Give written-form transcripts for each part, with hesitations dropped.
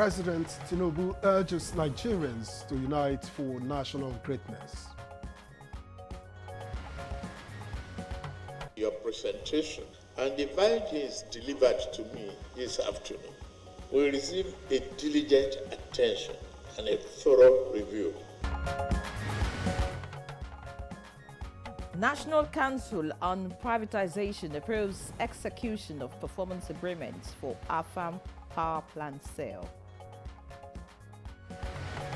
President Tinubu urges Nigerians to unite for national greatness. Your presentation and the findings delivered to me this afternoon will receive a diligent attention and a thorough review. National Council on Privatization approves execution of performance agreements for AFAM power plant sale.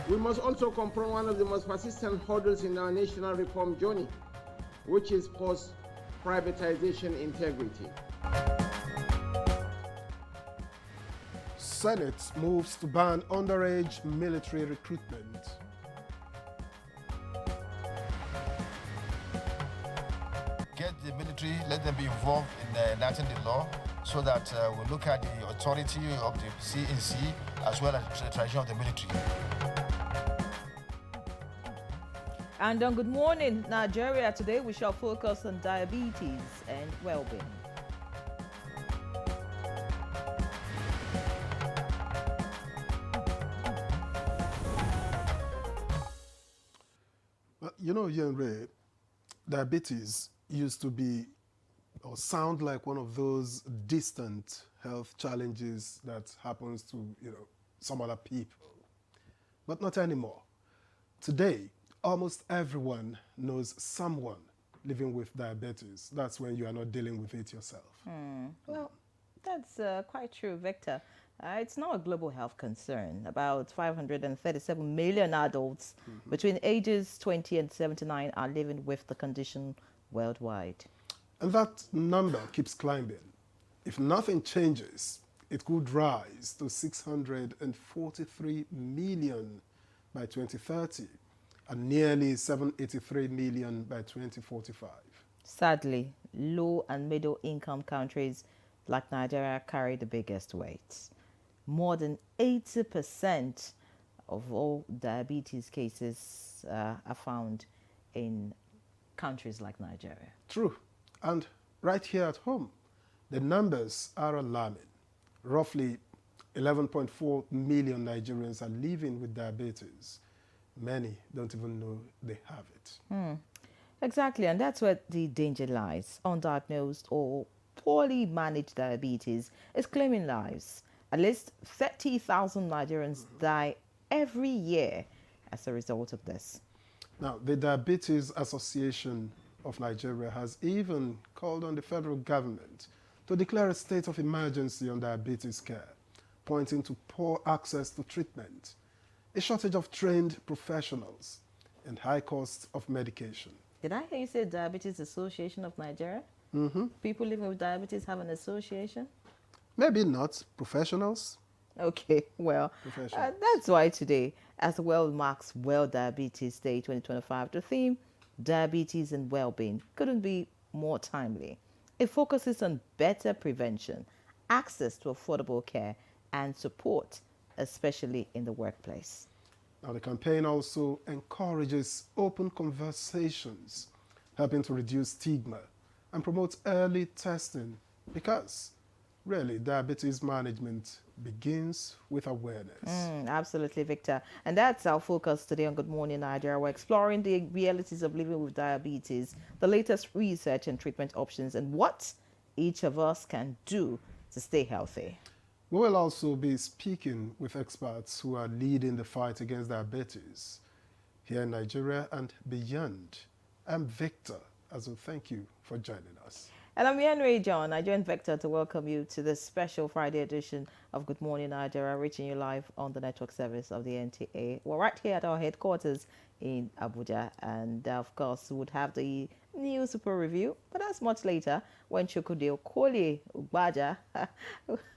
We must also confront one of the most persistent hurdles in our national reform journey, which is post-privatization integrity. Senate moves to ban underage military recruitment. Get the military, let them be involved in enacting the law so that we look at the authority of the CNC as well as the tradition of the military. And on Good Morning Nigeria today, we shall focus on diabetes and well-being. Well, you know, Yenre, diabetes used to be or sound like one of those distant health challenges that happens to, some other people. But not anymore. Today, almost everyone knows someone living with diabetes. That's when you are not dealing with it yourself. Well, that's quite true, Victor. It's now a global health concern. About 537 million adults between ages 20 and 79 are living with the condition worldwide. And that number keeps climbing. If nothing changes, it could rise to 643 million by 2030 and nearly 783 million by 2045. Sadly, low and middle income countries like Nigeria carry the biggest weight. More than 80% of all diabetes cases are found in countries like Nigeria. True. And right here at home, the numbers are alarming. Roughly 11.4 million Nigerians are living with diabetes. Many don't even know they have it. Exactly, and that's where the danger lies. Undiagnosed or poorly managed diabetes is claiming lives. At least 30,000 Nigerians die every year as a result of this. Now, the Diabetes Association of Nigeria has even called on the federal government to declare a state of emergency on diabetes care, pointing to poor access to treatment, a shortage of trained professionals, and high costs of medication. Did I hear you say Diabetes Association of Nigeria? People living with diabetes have an association? Maybe not professionals. Okay, well, that's why today, as the world marks World Diabetes Day 2025, the theme, Diabetes and Well-Being, couldn't be more timely. It focuses on better prevention, access to affordable care, and support, especially in the workplace. Now, the campaign also encourages open conversations, helping to reduce stigma and promote early testing because, really, diabetes management begins with awareness. Absolutely, Victor. And that's our focus today on Good Morning Nigeria. We're exploring the realities of living with diabetes, the latest research and treatment options, and what each of us can do to stay healthy. We will also be speaking with experts who are leading the fight against diabetes here in Nigeria and beyond. I'm Victor, as well, thank you for joining us. And I'm Henry John. I join Victor to welcome you to this special Friday edition of Good Morning Nigeria, reaching you live on the network service of the NTA. We're right here at our headquarters in Abuja, and of course, we would have the news super review, but that's much later when Chukwudi Okoli Ugbaja,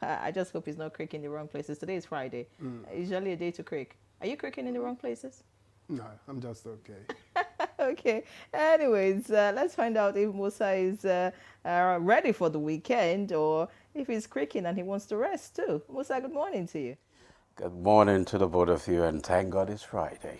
I just hope he's not cricking in the wrong places. Today is Friday. Usually a day to crick. Are you cricking in the wrong places? No, I'm just okay. Okay. Anyways, let's find out if Musa is ready for the weekend or if he's cricking and he wants to rest too. Musa, good morning to you. Good morning to the both of you, and thank God it's Friday.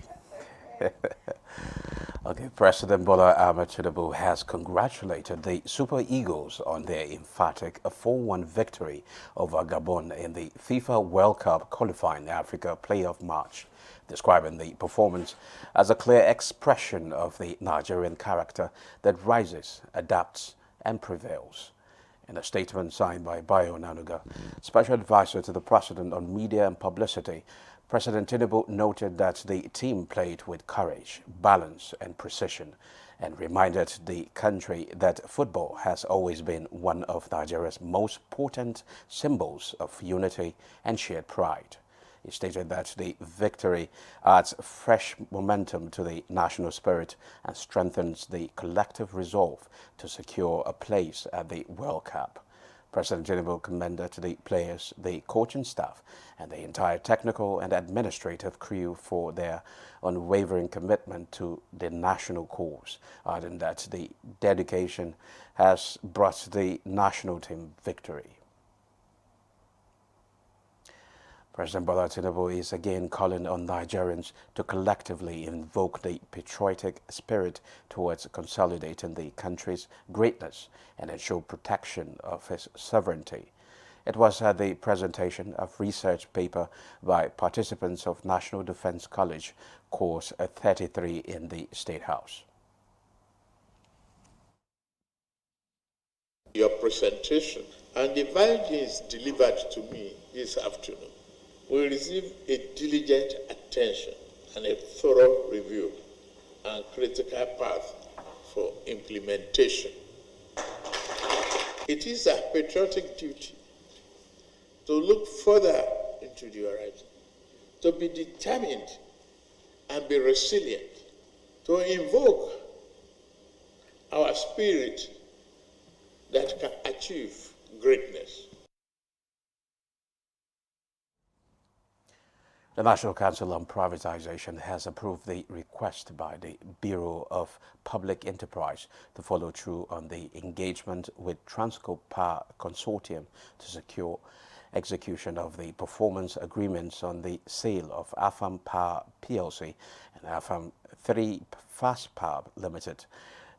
Okay, President Bola Ahmed Tinubu has congratulated the Super Eagles on their emphatic 4-1 victory over Gabon in the FIFA World Cup qualifying Africa playoff match, describing the performance as a clear expression of the Nigerian character that rises, adapts, and prevails. In a statement signed by Bayo Nanuga, Special Advisor to the President on Media and Publicity, President Tinubu noted that the team played with courage, balance, and precision, and reminded the country that football has always been one of Nigeria's most potent symbols of unity and shared pride. He stated that the victory adds fresh momentum to the national spirit and strengthens the collective resolve to secure a place at the World Cup. President Tinubu commended the players, the coaching staff, and the entire technical and administrative crew for their unwavering commitment to the national cause, adding that the dedication has brought the national team victory. President Bola Tinubu is again calling on Nigerians to collectively invoke the patriotic spirit towards consolidating the country's greatness and ensure protection of its sovereignty. It was at the presentation of research paper by participants of National Defense College, course 33 in the State House. Your presentation and the findings delivered to me this afternoon will receive a diligent attention and a thorough review and critical path for implementation. It is a patriotic duty to look further into the horizon, to be determined and be resilient, to invoke our spirit that can achieve greatness. The National Council on Privatization has approved the request by the Bureau of Public Enterprise to follow through on the engagement with Transco Power Consortium to secure execution of the performance agreements on the sale of Afam Power PLC and Afam 3 Fast Power Limited.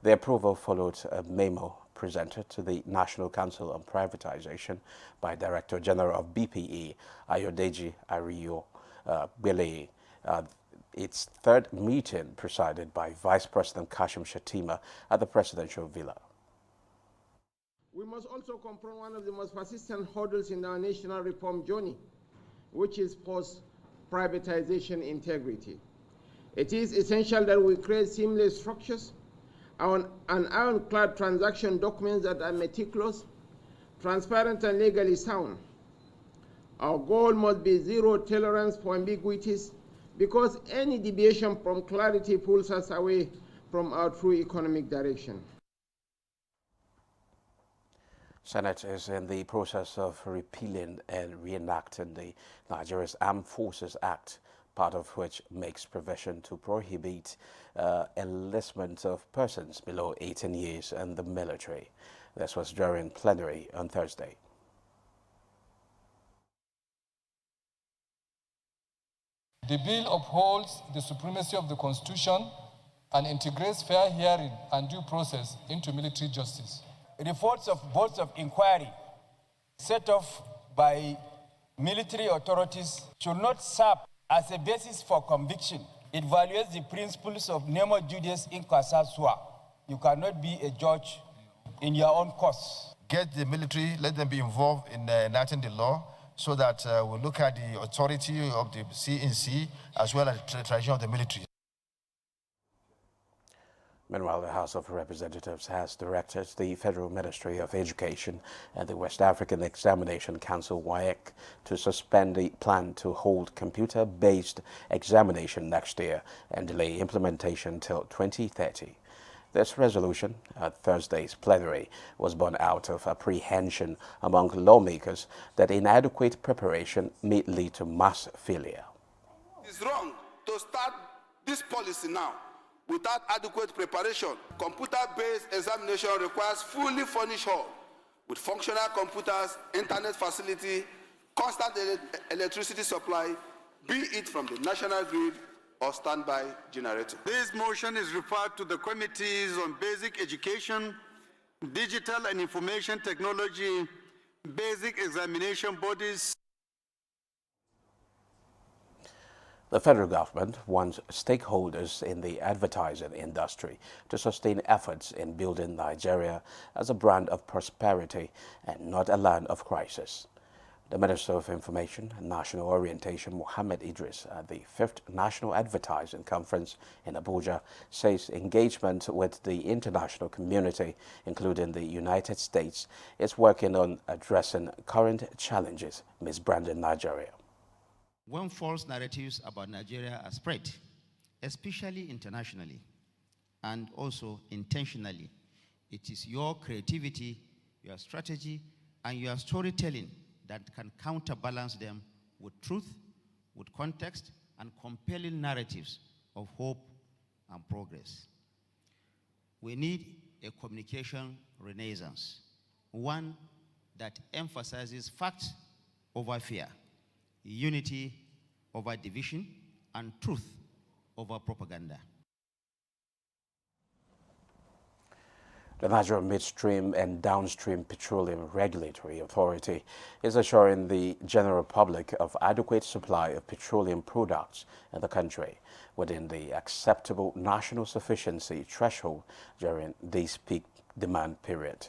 The approval followed a memo presented to the National Council on Privatization by Director General of BPE, Ayodeji Ariyo Bele, its third meeting presided by Vice President Kashim Shettima at the Presidential Villa. We must also confront one of the most persistent hurdles in our national reform journey, which is post-privatization integrity. It is essential that we create seamless structures and ironclad transaction documents that are meticulous, transparent, and legally sound. Our goal must be zero tolerance for ambiguities, because any deviation from clarity pulls us away from our true economic direction. Senate is in the process of repealing and reenacting the Nigeria's Armed Forces Act, part of which makes provision to prohibit enlistment of persons below 18 years in the military. This was during plenary on Thursday. The bill upholds the supremacy of the Constitution and integrates fair hearing and due process into military justice. Reports of boards of inquiry set off by military authorities should not serve as a basis for conviction. It violates the principles of nemo judice in causa sua. You cannot be a judge in your own cause. Get the military, let them be involved in enacting the law, so that we look at the authority of the CNC as well as the tradition of the military. Meanwhile, the House of Representatives has directed the Federal Ministry of Education and the West African Examination Council, WAEC, to suspend the plan to hold computer-based examination next year and delay implementation till 2030. This resolution at Thursday's plenary was born out of apprehension among lawmakers that inadequate preparation may lead to mass failure. It's wrong to start this policy now without adequate preparation. Computer-based examination requires fully furnished hall with functional computers, internet facility, constant electricity supply, be it from the national grid or standby generator. This motion is referred to the Committees on Basic Education, Digital and Information Technology, Basic Examination Bodies. The federal government wants stakeholders in the advertising industry to sustain efforts in building Nigeria as a brand of prosperity and not a land of crisis. The Minister of Information and National Orientation, Mohammed Idris, at the 5th National Advertising Conference in Abuja, says engagement with the international community, including the United States, is working on addressing current challenges misbranding Nigeria. When false narratives about Nigeria are spread, especially internationally and also intentionally, it is your creativity, your strategy, and your storytelling that can counterbalance them with truth, with context, and compelling narratives of hope and progress. We need a communication renaissance, one that emphasizes facts over fear, unity over division, and truth over propaganda. The Nigeria Midstream and Downstream Petroleum Regulatory Authority is assuring the general public of adequate supply of petroleum products in the country within the acceptable national sufficiency threshold during this peak demand period.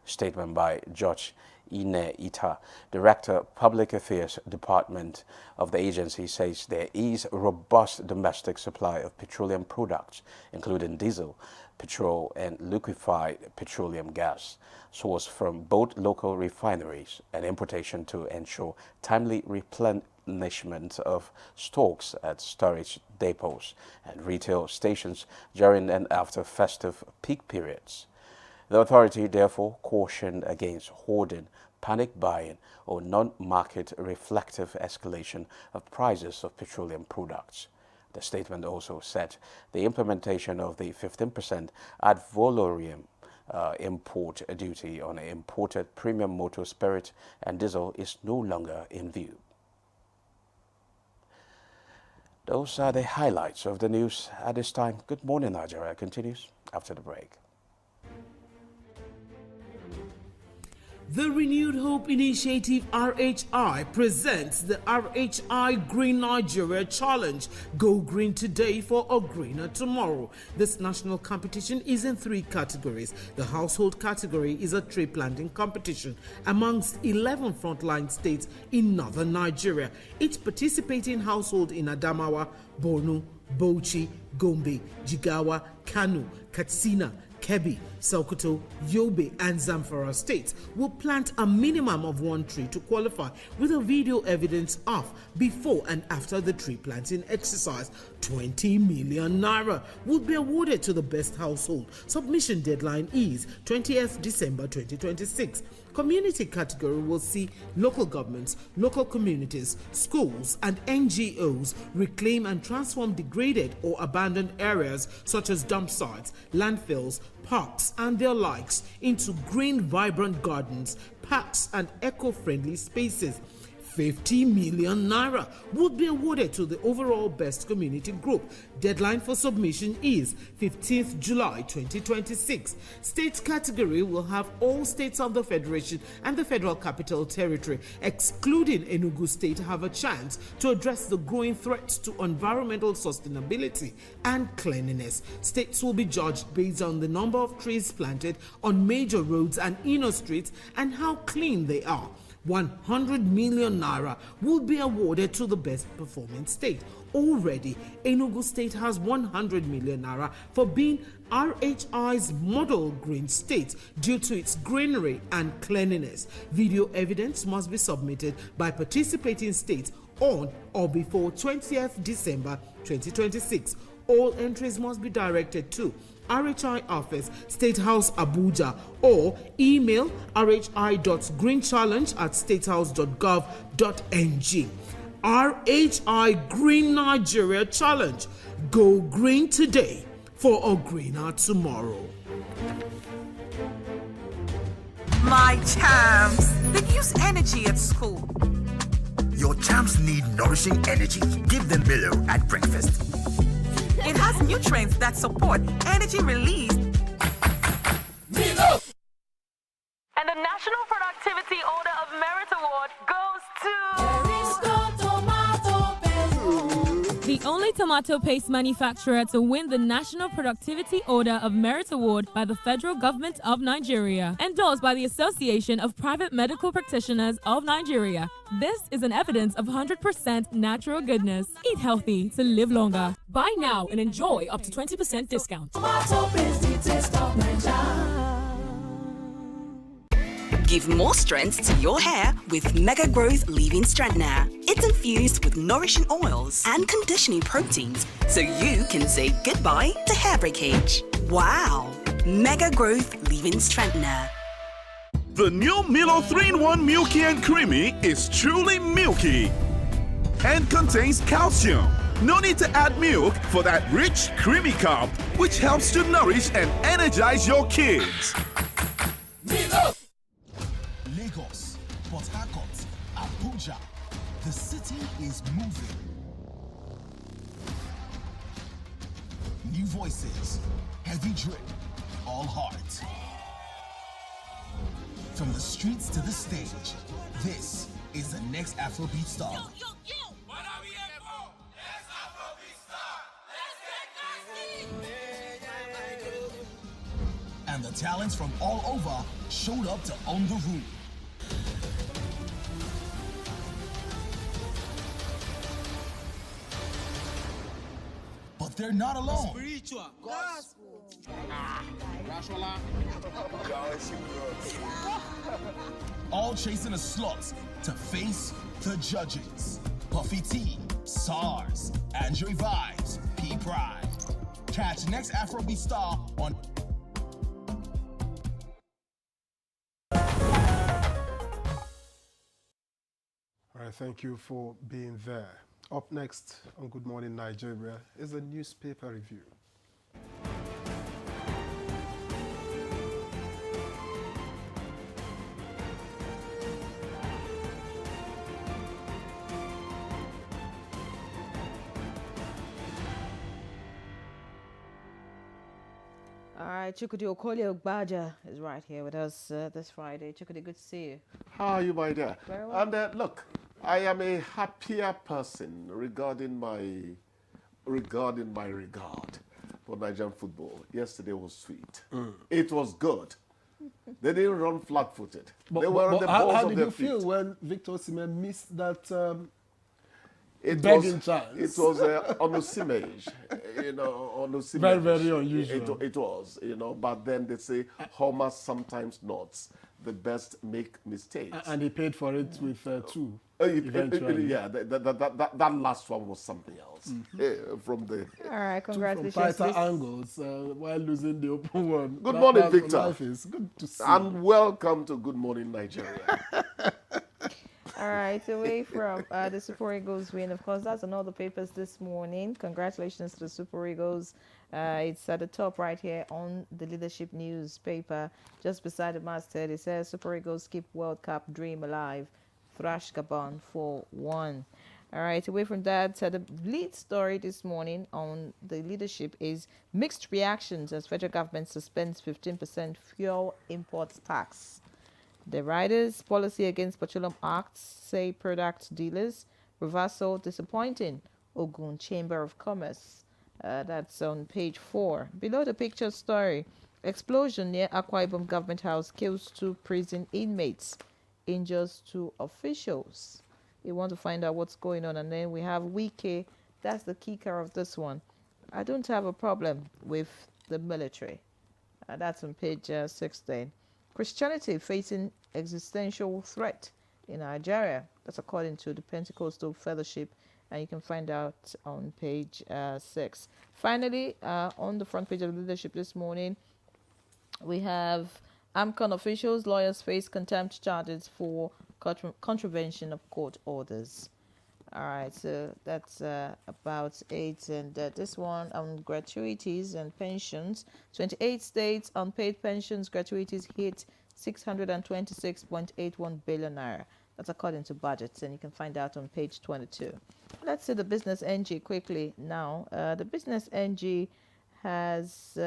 Statement by Judge Ine Ita, Director, Public Affairs Department of the agency, says there is robust domestic supply of petroleum products, including diesel, petrol, and liquefied petroleum gas, sourced from both local refineries and importation to ensure timely replenishment of stocks at storage depots and retail stations during and after festive peak periods. The authority therefore cautioned against hoarding, panic buying, or non-market reflective escalation of prices of petroleum products. The statement also said the implementation of the 15% ad valorem import duty on imported premium motor spirit and diesel is no longer in view. Those are the highlights of the news at this time. Good Morning Nigeria continues after the break. The Renewed Hope Initiative RHI presents the RHI Green Nigeria Challenge. Go green today for a greener tomorrow. This national competition is in 3 categories. The household category is a tree planting competition amongst 11 frontline states in northern Nigeria. Each participating household in Adamawa, Borno, Bauchi, Gombe, Jigawa, Kano, Katsina, Kebbi, Sokoto, Yobe, and Zamfara states will plant a minimum of 1 tree to qualify, with a video evidence of before and after the tree planting exercise. 20 million naira will be awarded to the best household. Submission deadline is 20th December 2026. Community category will see local governments, local communities, schools, and NGOs reclaim and transform degraded or abandoned areas such as dump sites, landfills, parks, and their likes into green, vibrant gardens, parks, and eco-friendly spaces. 50 million naira would be awarded to the overall best community group. Deadline for submission is 15th July 2026. State category will have all states of the Federation and the Federal Capital Territory, excluding Enugu State, have a chance to address the growing threats to environmental sustainability and cleanliness. States will be judged based on the number of trees planted on major roads and inner streets and how clean they are. 100 million naira will be awarded to the best performing state. Already, Enugu State has 100 million naira for being RHI's model green state due to its greenery and cleanliness. Video evidence must be submitted by participating states on or before 20th December 2026. All entries must be directed to RHI Office, State House, Abuja, or email rhi.greenchallenge@statehouse.gov.ng. RHI Green Nigeria Challenge. Go green today for a greener tomorrow. My champs, they use energy at school. Your champs need nourishing energy. Give them Milo at breakfast. has nutrients that support energy release. And the National Productivity Order of Merit Award goes to... The only tomato paste manufacturer to win the National Productivity Order of Merit Award by the Federal Government of Nigeria, endorsed by the Association of Private Medical Practitioners of Nigeria. This is an evidence of 100% natural goodness. Eat healthy to live longer. Buy now and enjoy up to 20% discount. Tomato paste, the taste of Nigeria. Give more strength to your hair with Mega Growth Leave-In Strengthener. It's infused with nourishing oils and conditioning proteins so you can say goodbye to hair breakage. Wow! Mega Growth Leave-In Strengthener. The new Milo 3-in-1 Milky and Creamy is truly milky and contains calcium. No need to add milk for that rich, creamy cup, which helps to nourish and energize your kids. Milo! Lagos, Port Harcourt, Abuja. The city is moving. New voices, heavy drip, all heart. From the streets to the stage, this is the next Afrobeat star. What are we here for? Let's Afrobeat star. Let's get nasty. And the talents from all over showed up to own the room. But they're not alone. Spiritual. Gospel. All chasing a slot to face the judges. Puffy T, SARS, Andre Vibes, P Pride. Catch next Afrobeat star on. All right, thank you for being there. Up next on Good Morning Nigeria is a newspaper review. All right, Chukwudi Okolie Ogbaja is right here with us this Friday. Chukwudi, good to see you. How are you, my dear? Very well. And look, I am a happier person regarding my regard for Nigerian football. Yesterday was sweet. It was good. They didn't run flat-footed. They were on the balls how of did their you feet. feel when Victor Osimhen missed that It begging was, chance? It was on Osimhen, on Osimhen. Very, very unusual. It was, but then they say Homer sometimes nods. The best make mistakes. And he paid for it with two. Eventually. Yeah, that last one was something else. From the All right, congratulations. From tighter angles while losing the open one. Good morning, That's Victor. life is. Good to see And you. welcome to Good Morning Nigeria. All right, away from the Super Eagles win, of course, that's on all the papers this morning. Congratulations to the Super Eagles. It's at the top right here on the Leadership newspaper, just beside the masthead. It says Super Eagles keep World Cup dream alive, thrash Gabon 4-1. All right, away from that, the lead story this morning on the Leadership is mixed reactions as federal government suspends 15% fuel imports tax. The riders' policy against petroleum acts, say product dealers. Reversal disappointing. Ogun Chamber of Commerce. That's on page 4. Below the picture story, explosion near Akwa Ibom Government House kills 2 prison inmates, injures 2 officials. You want to find out what's going on. And then we have weekday. That's the kicker of this one. I don't have a problem with the military. That's on page 16. Christianity facing existential threat in Nigeria. That's according to the Pentecostal Fellowship, and you can find out on page 6. Finally, on the front page of the Leadership this morning, we have AMCON officials, lawyers face contempt charges for contravention of court orders. All right, so that's about it. And this one on gratuities and pensions. 28 states unpaid pensions gratuities hit 626.81 billion naira. That's according to budgets, and you can find out on page 22. Let's see the Business NG quickly now. The Business NG has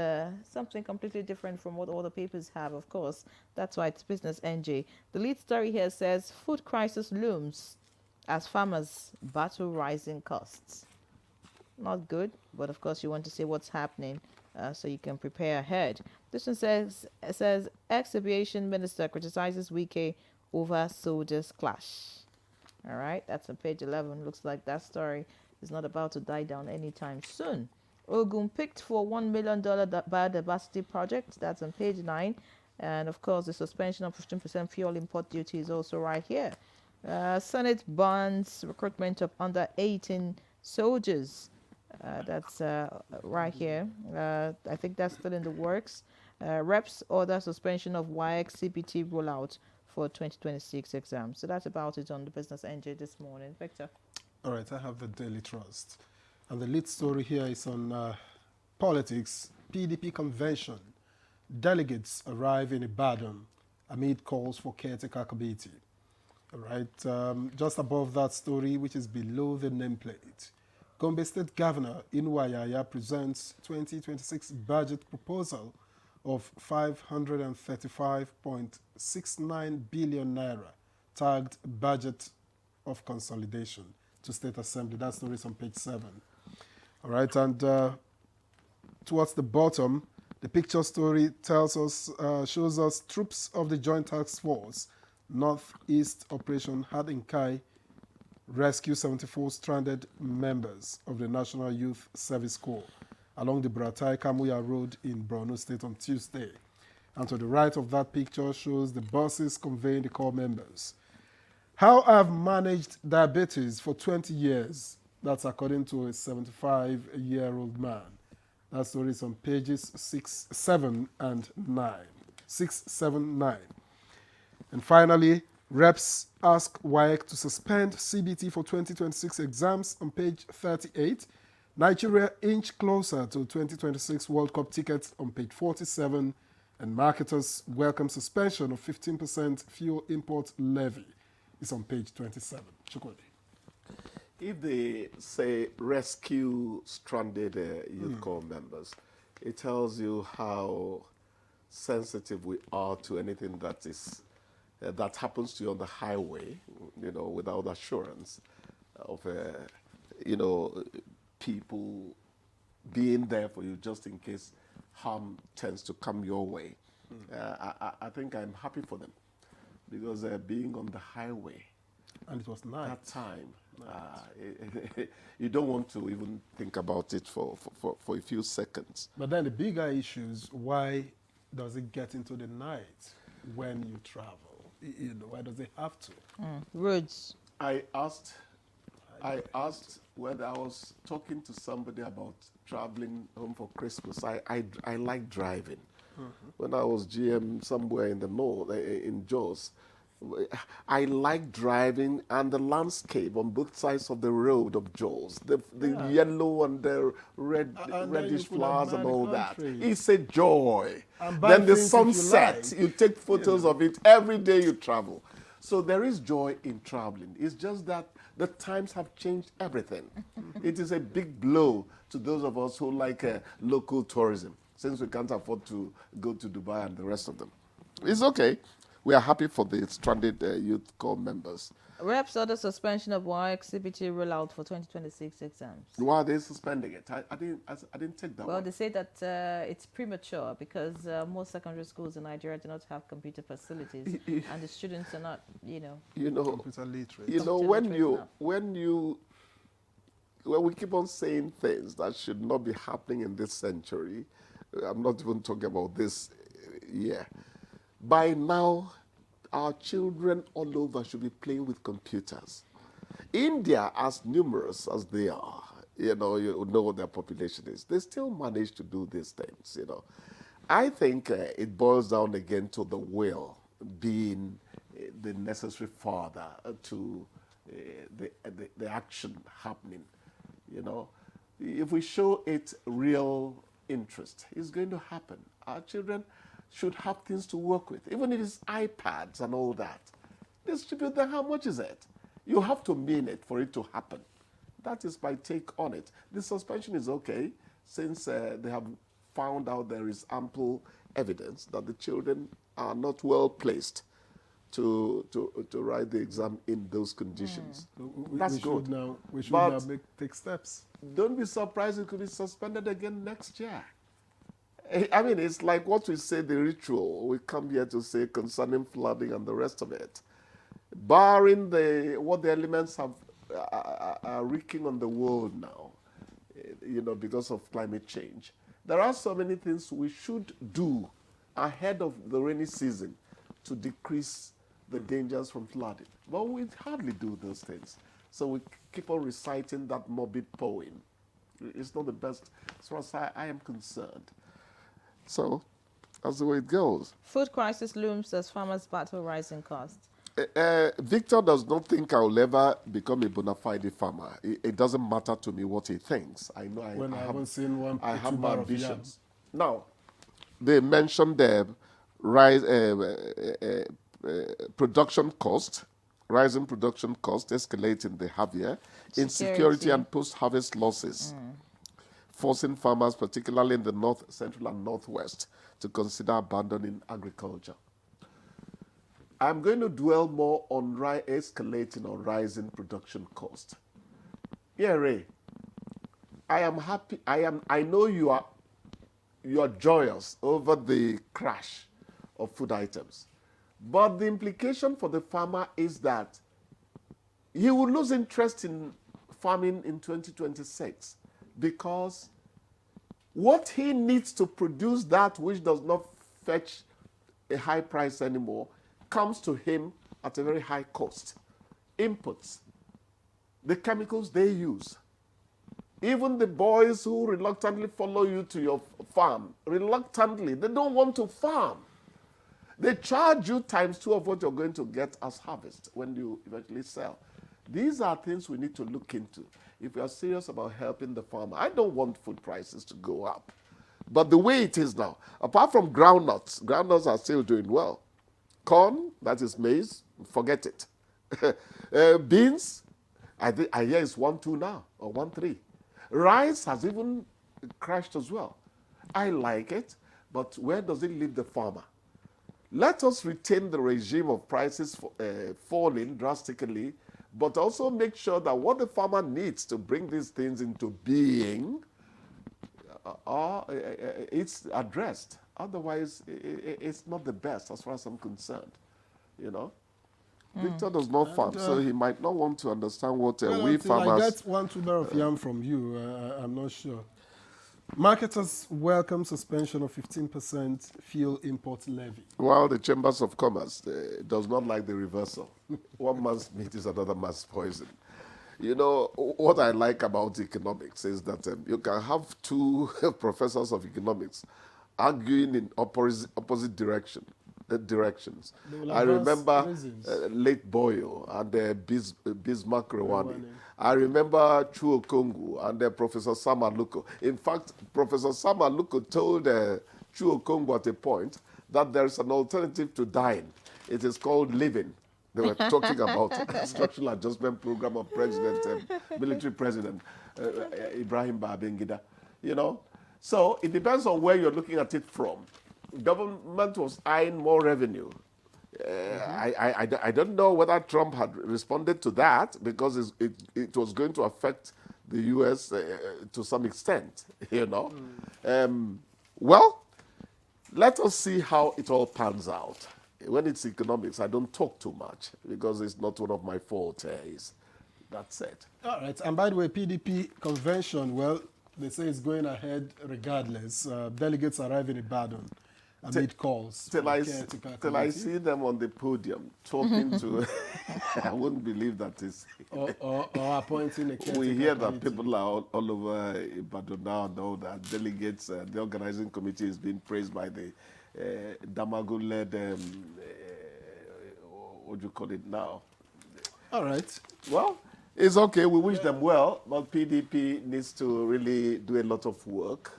something completely different from what all the papers have, of course. That's why it's Business NG. The lead story here says food crisis looms as farmers battle rising costs. Not good, but of course you want to see what's happening so you can prepare ahead. This one says ex-aviation minister criticizes weekday over soldiers clash. All right, that's on page 11. Looks like that story is not about to die down anytime soon. Ogun picked for $1 million biodiversity project. That's on page 9. And of course, the suspension of 15% fuel import duty is also right here. Senate bans recruitment of under 18 soldiers. That's right here. I think that's still in the works. Reps order suspension of WAEC CBT rollout for 2026 exams. So that's about it on the Business NG this morning. Victor. All right, I have the Daily Trust. And the lead story here is on politics. PDP convention. Delegates arrive in Ibadan amid calls for caretaker committee. All right, just above that story, which is below the nameplate. Gombe State Governor Inwayaya presents 2026 budget proposal of 535.69 billion naira, tagged budget of consolidation to State Assembly. That story is on page 7. All right, and towards the bottom, the picture story tells us, shows us troops of the Joint Task Force Northeast Operation Hadinkai rescue 74 stranded members of the National Youth Service Corps along the Buratai-Kamuya Road in Borno State on Tuesday. And to the right of that picture shows the buses conveying the Corps members. How I've managed diabetes for 20 years. That's according to a 75-year-old man. That story is on pages 6, 7, and 9. 6, 7, 9. And finally, reps ask WAEC to suspend CBT for 2026 exams on page 38. Nigeria inch closer to 2026 World Cup tickets on page 47. And marketers welcome suspension of 15% fuel import levy. It's on page 27. Chukwudi. If they say rescue stranded youth corps members, it tells you how sensitive we are to anything that is that happens to you on the highway, you know, without assurance of, you know, people being there for you just in case harm tends to come your way. I think I'm happy for them because being on the highway, and it was night. That time, you don't want to even think about it for a few seconds. But then the bigger issue is, why does it get into the night when you travel? You know, why does it have to? Roads. I asked when I was talking to somebody about traveling home for Christmas. I like driving. When I was GM somewhere in the north, in Jos, I like driving and the landscape on both sides of the road of Jos, the yellow and the reddish flowers and all that. It's a joy. Then the sunset, you take photos of it every day you travel. So there is joy in traveling. It's just that the times have changed everything. It is a big blow to those of us who like local tourism, since we can't afford to go to Dubai and the rest of them. It's okay. We are happy for the stranded youth corps members. Reps order suspension of WAEC CBT rollout for 2026 exams. Why are they suspending it? I didn't take that one. Well, they say that it's premature because most secondary schools in Nigeria do not have computer facilities, and the students are not, computer literate. When we keep on saying things that should not be happening in this century, I'm not even talking about this year. By now, our children all over should be playing with computers. India, as numerous as they are, you know what their population is, they still manage to do these things, I think it boils down again to the will being the necessary father to the action happening, If we show it real interest, it's going to happen. Our children should have things to work with, even if it's iPads and all that. Distribute them. How much is it? You have to mean it for it to happen. That is my take on it. The suspension is okay since they have found out there is ample evidence that the children are not well placed to write the exam in those conditions. That's good. We should now take steps. Don't be surprised it could be suspended again next year. I mean, it's like what we say, the ritual we come here to say concerning flooding and the rest of it. Barring what the elements are wreaking on the world now, because of climate change, there are so many things we should do ahead of the rainy season to decrease the dangers from flooding. But we hardly do those things. So we keep on reciting that morbid poem. It's not the best as far as I am concerned. So that's the way it goes. Food crisis looms as farmers battle rising costs. Victor does not think I'll ever become a bona fide farmer. It doesn't matter to me what he thinks. I know I haven't seen one. I have my ambitions. Now, they mentioned the production cost, rising production cost, escalating the Javier, insecurity and post-harvest losses, forcing farmers, particularly in the north, central, and northwest, to consider abandoning agriculture. I'm going to dwell more on escalating or rising production cost. Yeah, Ray, I am happy. I know you are joyous over the crash of food items, but the implication for the farmer is that he will lose interest in farming in 2026 because what he needs to produce that which does not fetch a high price anymore comes to him at a very high cost. Inputs, the chemicals they use. Even the boys who reluctantly follow you to your farm, reluctantly, they don't want to farm. They charge you ×2 of what you're going to get as harvest when you eventually sell. These are things we need to look into if we are serious about helping the farmer. I don't want food prices to go up. But the way it is now, apart from groundnuts are still doing well. Corn, that is maize, forget it. Beans, I hear it's 1.2 now, or 1.3. Rice has even crashed as well. I like it, but where does it leave the farmer? Let us retain the regime of prices falling drastically, but also make sure that what the farmer needs to bring these things into being, it's addressed. Otherwise, it's not the best as far as I'm concerned, Victor does not farm, so he might not want to understand what we farmers... I get 1-2 bar of yam from you, I'm not sure. Marketers welcome suspension of 15% fuel import levy. Well, the Chambers of Commerce does not like the reversal. One man's meat is another man's poison. What I like about economics is that you can have two professors of economics arguing in opposite directions. I remember late Boyle and Bismarck Rewani. I remember Chuo Kongu and Professor Sam Aluko. In fact, Professor Sam Aluko told Chuo Kongu at a point that there is an alternative to dying. It is called living. They were talking about a structural adjustment program of military president Ibrahim Babangida. So it depends on where you're looking at it from. Government was eyeing more revenue. I don't know whether Trump had responded to that because it was going to affect the U.S. To some extent, Well, let us see how it all pans out. When it's economics, I don't talk too much because it's not one of my fortes. That's it. All right. And by the way, PDP convention, well, they say it's going ahead regardless. Delegates arrive in Ibadan amid calls. Till I see them on the podium talking to, I wouldn't believe that is. or appointing a caretaker. We hear that people are all over Ibadan now know that delegates, the organizing committee is being praised by the Damagun-led, what do you call it now? All right. Well, it's okay. We wish them well, but PDP needs to really do a lot of work.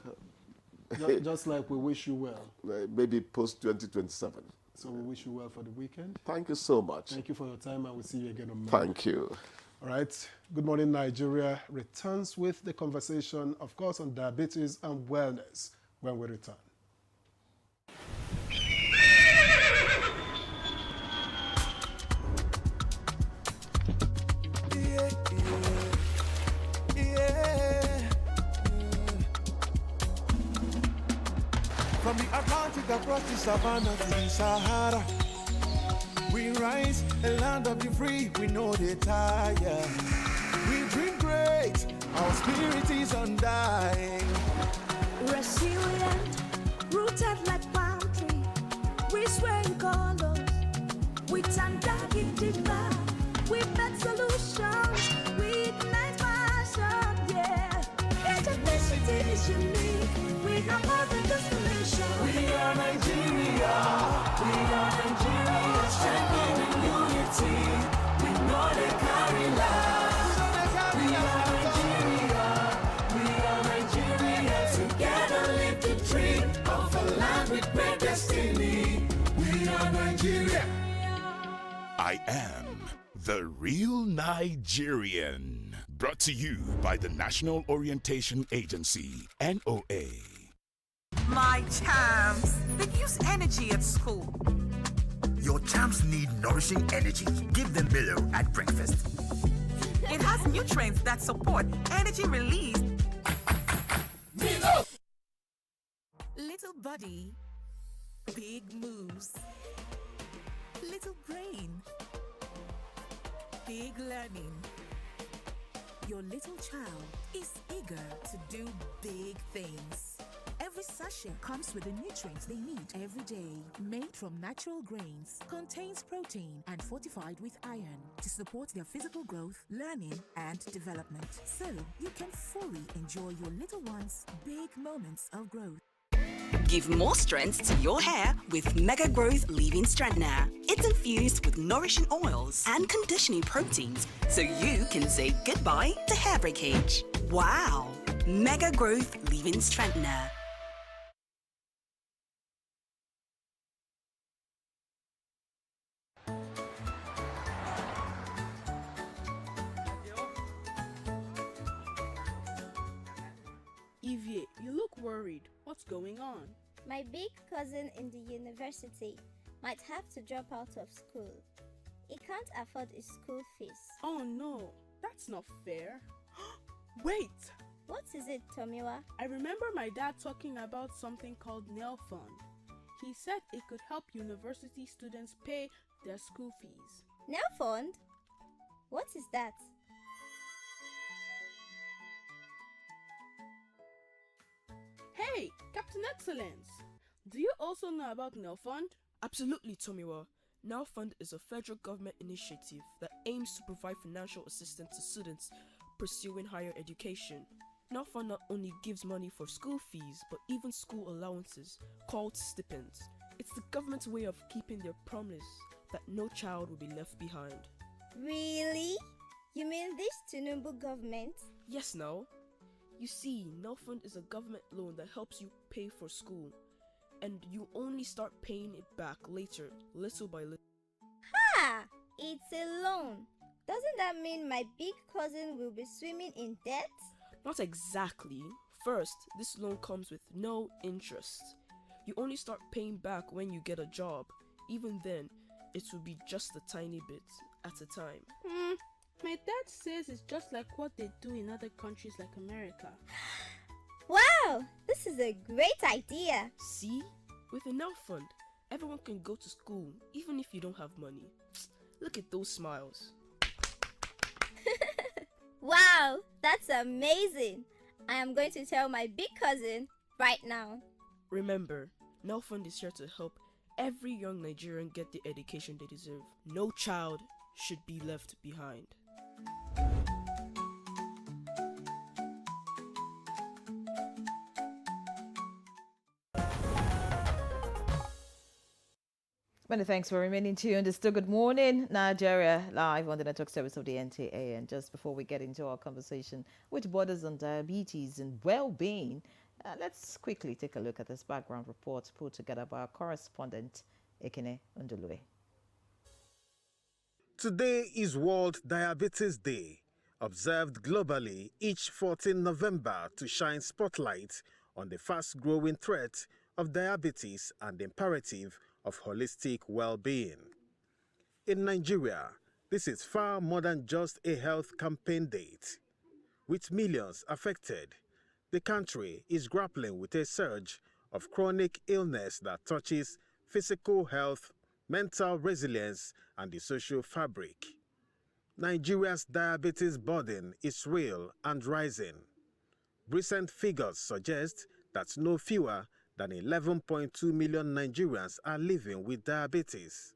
Just like we wish you well. Maybe post-2027. So we wish you well for the weekend. Thank you so much. Thank you for your time, and we'll see you again on Monday. Thank you. All right, Good Morning Nigeria returns with the conversation, of course, on diabetes and wellness when we return. From the Atlantic across the savannah to the Sahara, we rise, a land of the free, we know they tire. We dream great, our spirit is undying. Resilient, rooted like palm tree, we swear in colors, with undying demand. We bet solutions, we ignite passion, yeah. Each ethnicity is unique, we have more than just a nation. We are Nigeria, strengthening unity. We know they carry lives. We are Nigeria, together live the dream of a land with great destiny. We are Nigeria. I am the real Nigerian. Brought to you by the National Orientation Agency, NOA. My champs, they use energy at school. Your champs need nourishing energy. Give them Milo at breakfast. It has nutrients that support energy release. Milo! Little body, big moves. Little brain, big learning. Your little child is eager to do big things. Every sachet comes with the nutrients they need every day. Made from natural grains, contains protein and fortified with iron to support their physical growth, learning, and development. So you can fully enjoy your little one's big moments of growth. Give more strength to your hair with Mega Growth Leave-In Strengthener. It's infused with nourishing oils and conditioning proteins, so you can say goodbye to hair breakage. Wow! Mega Growth Leave-In Strengthener. Evie, you look worried. What's going on? My big cousin in the university might have to drop out of school. He can't afford his school fees. Oh no, that's not fair. Wait! What is it, Tomiwa? I remember my dad talking about something called Nail Fund. He said it could help university students pay their school fees. Nail Fund? What is that? Hey, Captain Excellence! Do you also know about Nail Fund? Absolutely, Tomiwa. Now Fund is a federal government initiative that aims to provide financial assistance to students pursuing higher education. Now Fund not only gives money for school fees, but even school allowances, called stipends. It's the government's way of keeping their promise that no child will be left behind. Really? You mean this Tinubu government? Yes, now. You see, Now Fund is a government loan that helps you pay for school, and you only start paying it back later, little by little. Ha! It's a loan. Doesn't that mean my big cousin will be swimming in debt? Not exactly. First, this loan comes with no interest. You only start paying back when you get a job. Even then, it will be just a tiny bit at a time. My dad says it's just like what they do in other countries like America. Wow! This is a great idea. See? With a Now Fund, everyone can go to school even if you don't have money. Look at those smiles. Wow! That's amazing. I am going to tell my big cousin right now. Remember, Now Fund is here to help every young Nigerian get the education they deserve. No child should be left behind. Many thanks for remaining tuned. It's still Good Morning Nigeria, live on the network service of the NTA. And just before we get into our conversation, which borders on diabetes and well-being, let's quickly take a look at this background report put together by our correspondent, Ekene Undulue. Today is World Diabetes Day, observed globally each 14 November to shine spotlight on the fast-growing threat of diabetes and the imperative of holistic well-being. In Nigeria, this is far more than just a health campaign date. With millions affected, the country is grappling with a surge of chronic illness that touches physical health, mental resilience, and the social fabric. Nigeria's diabetes burden is real and rising. Recent figures suggest that no fewer than 11.2 million Nigerians are living with diabetes.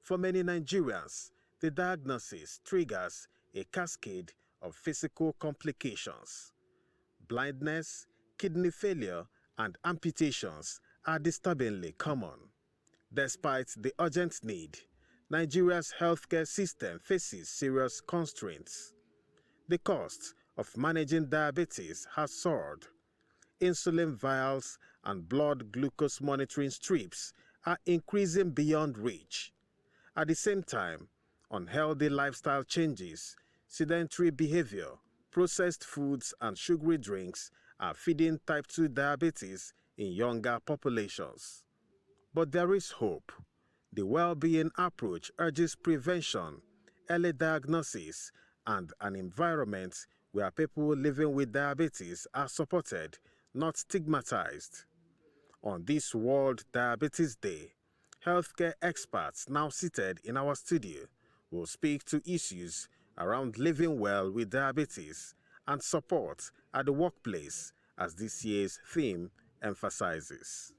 For many Nigerians, the diagnosis triggers a cascade of physical complications. Blindness, kidney failure, and amputations are disturbingly common. Despite the urgent need, Nigeria's healthcare system faces serious constraints. The cost of managing diabetes has soared. Insulin vials and blood glucose monitoring strips are increasing beyond reach. At the same time, unhealthy lifestyle changes, sedentary behavior, processed foods, and sugary drinks are feeding type 2 diabetes in younger populations. But there is hope. The well-being approach urges prevention, early diagnosis, and an environment where people living with diabetes are supported, not stigmatized. On this World Diabetes Day, healthcare experts now seated in our studio will speak to issues around living well with diabetes and support at the workplace, as this year's theme emphasizes.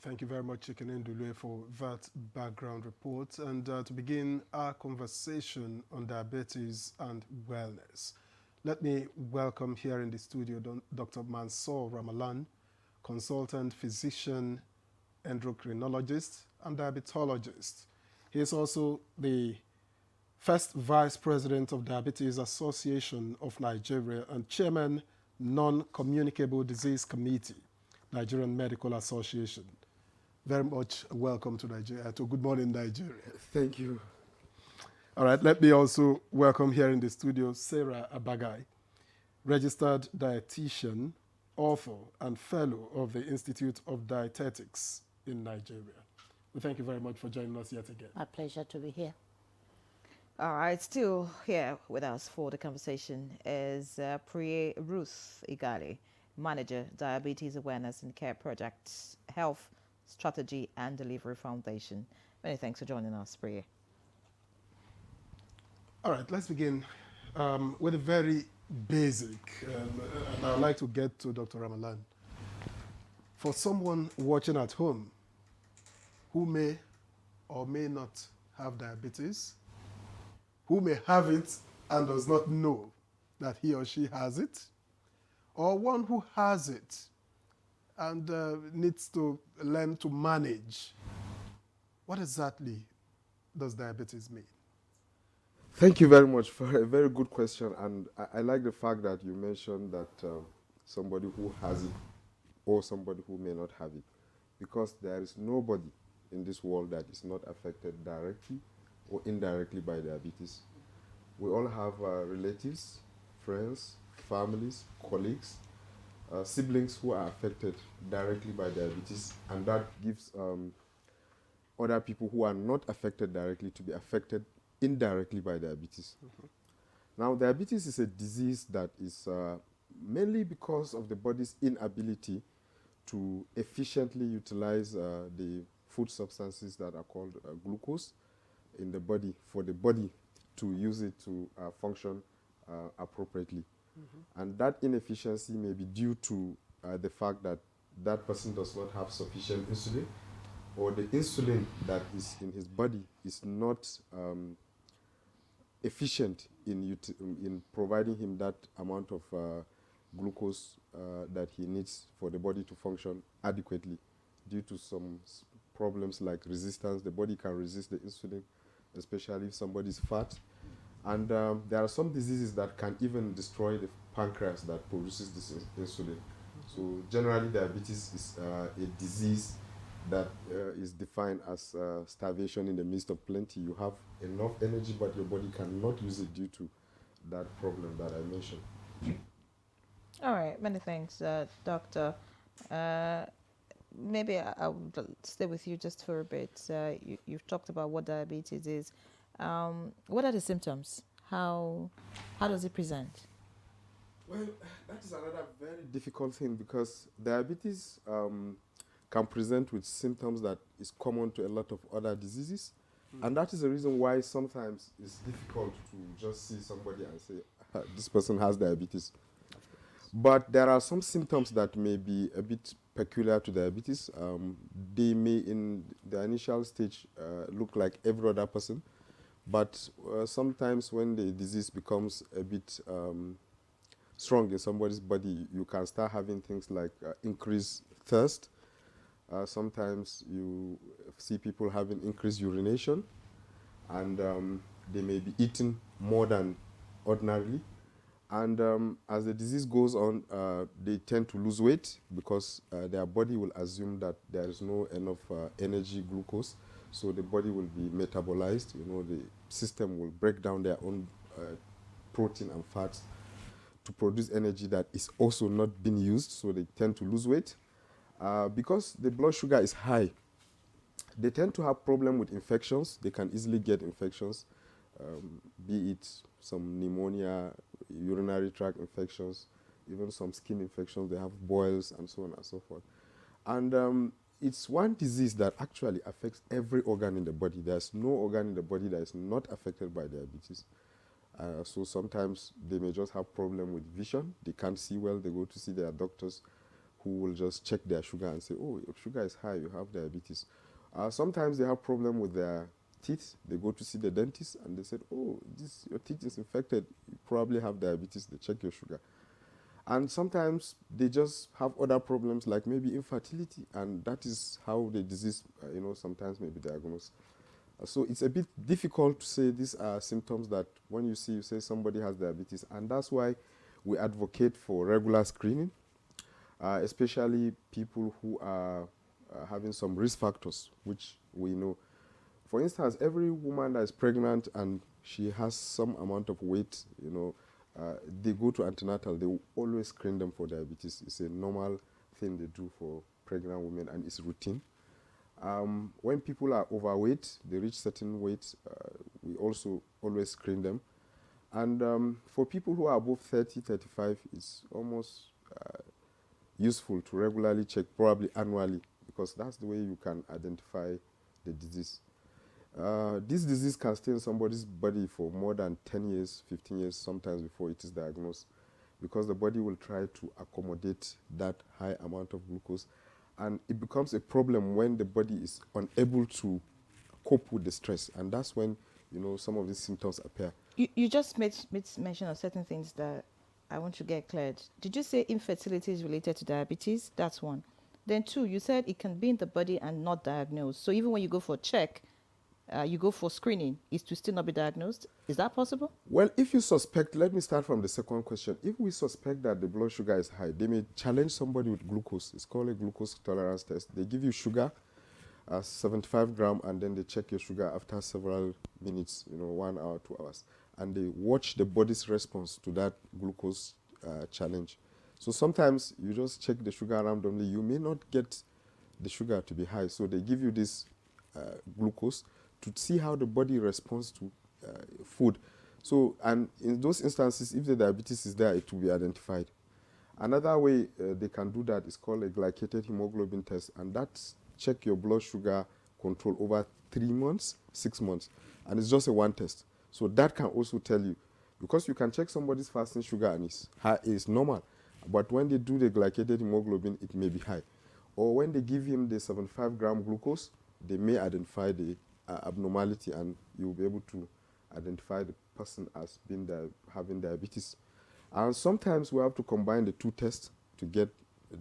Thank you very much, Chikinendulwe, for that background report. And to begin our conversation on diabetes and wellness, let me welcome here in the studio Dr. Mansour Ramalan, consultant physician, endocrinologist, and diabetologist. He is also the first vice president of Diabetes Association of Nigeria and chairman, Non-Communicable Disease Committee, Nigerian Medical Association. Very much welcome to Nigeria, to Good Morning Nigeria. Thank you. All right, let me also welcome here in the studio Sarah Abagai, registered dietitian, author, and fellow of the Institute of Dietetics in Nigeria. We thank you very much for joining us yet again. My pleasure to be here. All right, still here with us for the conversation is Priye Ruth Igali, Manager, Diabetes Awareness and Care Projects, Health Strategy and Delivery Foundation. Many thanks for joining us, Priye. All right, let's begin with a very basic, and I'd like to get to Dr. Ramalan. For someone watching at home who may or may not have diabetes, who may have it and does not know that he or she has it, or one who has it and needs to learn to manage, what exactly does diabetes mean? Thank you very much for a very good question. And I like the fact that you mentioned that somebody who has it or somebody who may not have it, because there is nobody in this world that is not affected directly or indirectly by diabetes. We all have relatives, friends, families, colleagues, siblings who are affected directly by diabetes, and that gives other people who are not affected directly to be affected indirectly by diabetes. Now, diabetes is a disease that is mainly because of the body's inability to efficiently utilize the food substances that are called glucose in the body, for the body to use it to function appropriately. And that inefficiency may be due to the fact that that person does not have sufficient insulin, or the insulin that is in his body is not efficient in providing him that amount of glucose that he needs for the body to function adequately, due to some problems like resistance. The body can resist the insulin, especially if somebody is fat. And there are some diseases that can even destroy the pancreas that produces this insulin. So generally, diabetes is a disease that is defined as starvation in the midst of plenty. You have enough energy, but your body cannot use it due to that problem that I mentioned. All right, many thanks, Doctor. Maybe I will stay with you just for a bit. You've talked about what diabetes is. What are the symptoms? How does it present? Well, that is another very difficult thing because diabetes can present with symptoms that is common to a lot of other diseases. And that is the reason why sometimes it's difficult to just see somebody and say, this person has diabetes. But there are some symptoms that may be a bit peculiar to diabetes. They may, in the initial stage, look like every other person. But sometimes when the disease becomes a bit strong in somebody's body, you can start having things like increased thirst. Sometimes you see people having increased urination, and they may be eating more than ordinarily. And as the disease goes on, they tend to lose weight because their body will assume that there is no enough energy, glucose, so the body will be metabolized. You know, the system will break down their own protein and fats to produce energy that is also not being used, so they tend to lose weight. Because the blood sugar is high, they tend to have problem with infections. They can easily get infections, be it some pneumonia, urinary tract infections, even some skin infections. They have boils and so on and so forth. And it's one disease that actually affects every organ in the body. There's no organ in the body that is not affected by diabetes. So sometimes they may just have problem with vision. They can't see well. They go to see their doctors who will just check their sugar and say, oh, your sugar is high, you have diabetes. Sometimes they have problem with their teeth. They go to see the dentist and they said, oh, your teeth is infected, you probably have diabetes. They check your sugar. And sometimes they just have other problems like maybe infertility, and that is how the disease, sometimes may be diagnosed. So it's a bit difficult to say these are symptoms that when you see, you say somebody has diabetes, and that's why we advocate for regular screening, especially people who are having some risk factors, which we know. For instance, every woman that is pregnant and she has some amount of weight, they go to antenatal, they will always screen them for diabetes. It's a normal thing they do for pregnant women, and it's routine. When people are overweight, they reach certain weights, we also always screen them. And for people who are above 30, 35, it's almost useful to regularly check, probably annually, because that's the way you can identify the disease. This disease can stay in somebody's body for more than 10 years, 15 years, sometimes before it is diagnosed, because the body will try to accommodate that high amount of glucose. And it becomes a problem when the body is unable to cope with the stress. And that's when, some of these symptoms appear. You just made mention of certain things that I want to get cleared. Did you say infertility is related to diabetes? That's one. Then two, you said it can be in the body and not diagnosed. So even when you go for a check, you go for screening, is to still not be diagnosed? Is that possible? Well, if you suspect, let me start from the second question. If we suspect that the blood sugar is high, they may challenge somebody with glucose. It's called a glucose tolerance test. They give you sugar, 75 grams, and then they check your sugar after several minutes, 1 hour, 2 hours. And they watch the body's response to that glucose challenge. So sometimes you just check the sugar randomly. You may not get the sugar to be high. So they give you this glucose to see how the body responds to food. So, and in those instances, if the diabetes is there, it will be identified. Another way they can do that is called a glycated hemoglobin test, and that's check your blood sugar control over 3 months, 6 months, and it's just a one test. So that can also tell you, because you can check somebody's fasting sugar and it's normal, but when they do the glycated hemoglobin, it may be high. Or when they give him the 75-gram glucose, they may identify the abnormality, and you'll be able to identify the person as having diabetes. And sometimes we have to combine the two tests to get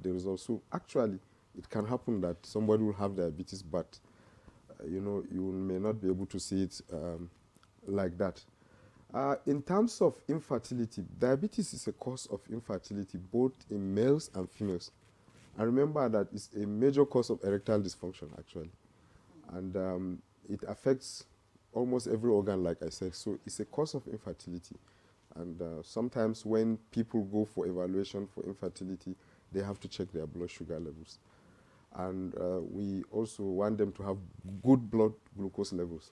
the results. So actually, it can happen that somebody will have diabetes, but you may not be able to see it like that. In terms of infertility, diabetes is a cause of infertility both in males and females. And remember that it's a major cause of erectile dysfunction, actually. And it affects almost every organ, like I said. So it's a cause of infertility. And sometimes when people go for evaluation for infertility, they have to check their blood sugar levels. And we also want them to have good blood glucose levels.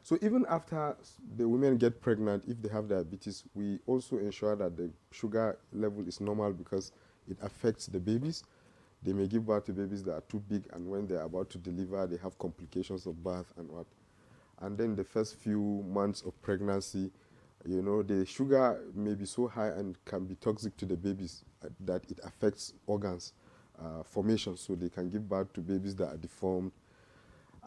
So even after the women get pregnant, if they have diabetes, we also ensure that the sugar level is normal because it affects the babies. They may give birth to babies that are too big, and when they're about to deliver, they have complications of birth and what. And then the first few months of pregnancy, you know, the sugar may be so high and can be toxic to the babies that it affects organs formation, so they can give birth to babies that are deformed.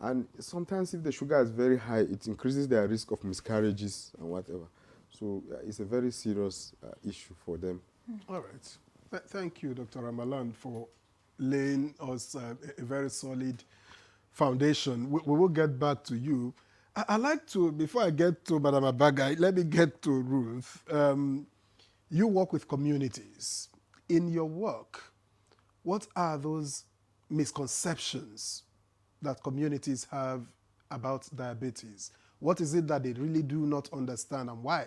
And sometimes if the sugar is very high, it increases their risk of miscarriages and whatever. So it's a very serious issue for them. All right. Thank you, Dr. Ramalan, for laying us a very solid foundation. We will get back to you. I'd like to, before I get to Madam Abagai, let me get to Ruth. You work with communities. In your work, what are those misconceptions that communities have about diabetes? What is it that they really do not understand, and why?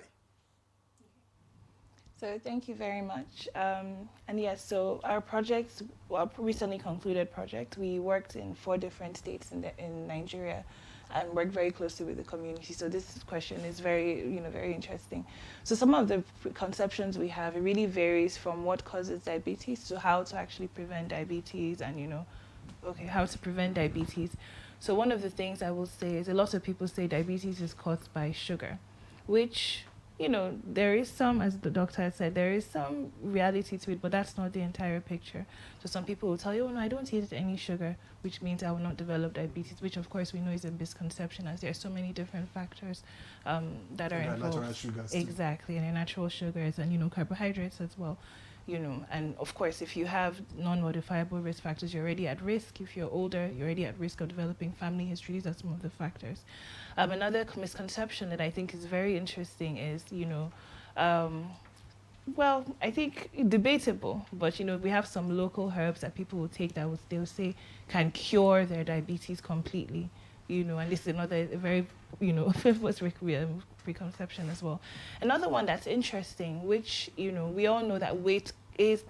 So thank you very much. And yes, so our project, well, recently concluded project, we worked in 4 different states in Nigeria and worked very closely with the community. So this question is very, very interesting. So some of the conceptions we have, it really varies from what causes diabetes to how to actually prevent diabetes and, how to prevent diabetes. So one of the things I will say is a lot of people say diabetes is caused by sugar, which, there is some, as the doctor said, there is some reality to it, but that's not the entire picture. So some people will tell you, oh no, I don't eat any sugar, which means I will not develop diabetes, which of course we know is a misconception, as there are so many different factors that are involved. Natural sugars too. Exactly, and natural sugars and, carbohydrates as well. And of course, if you have non-modifiable risk factors, you're already at risk. If you're older, you're already at risk of developing family history. These are some of the factors. Another misconception that I think is very interesting is, well, I think debatable, but we have some local herbs that people will take that they'll say can cure their diabetes completely. And this is another very, famous preconception as well. Another one that's interesting, which, we all know that weight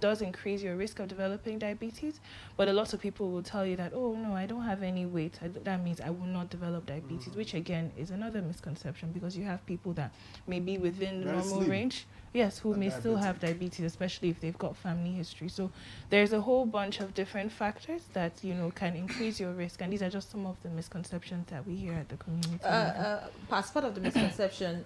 does increase your risk of developing diabetes, but a lot of people will tell you that, oh no, I don't have any weight, that means I will not develop diabetes, which again is another misconception, because you have people that may be within the normal range, yes, who may still have diabetes, especially if they've got family history. So there's a whole bunch of different factors that can increase your risk, and these are just some of the misconceptions that we hear at the community. As part of the misconception,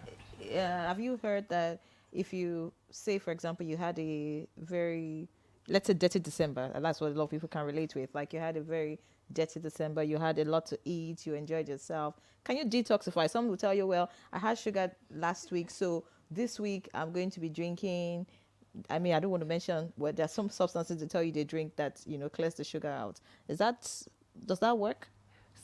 have you heard that if you say, for example, you had a very, let's say, dirty December, and that's what a lot of people can relate with, like you had a very dirty December, you had a lot to eat, you enjoyed yourself, can you detoxify? Some will tell you, well, I had sugar last week, so this week I'm going to be drinking, I mean, I don't want to mention, well, there are some substances that tell you they drink that, clears the sugar out. Does that work?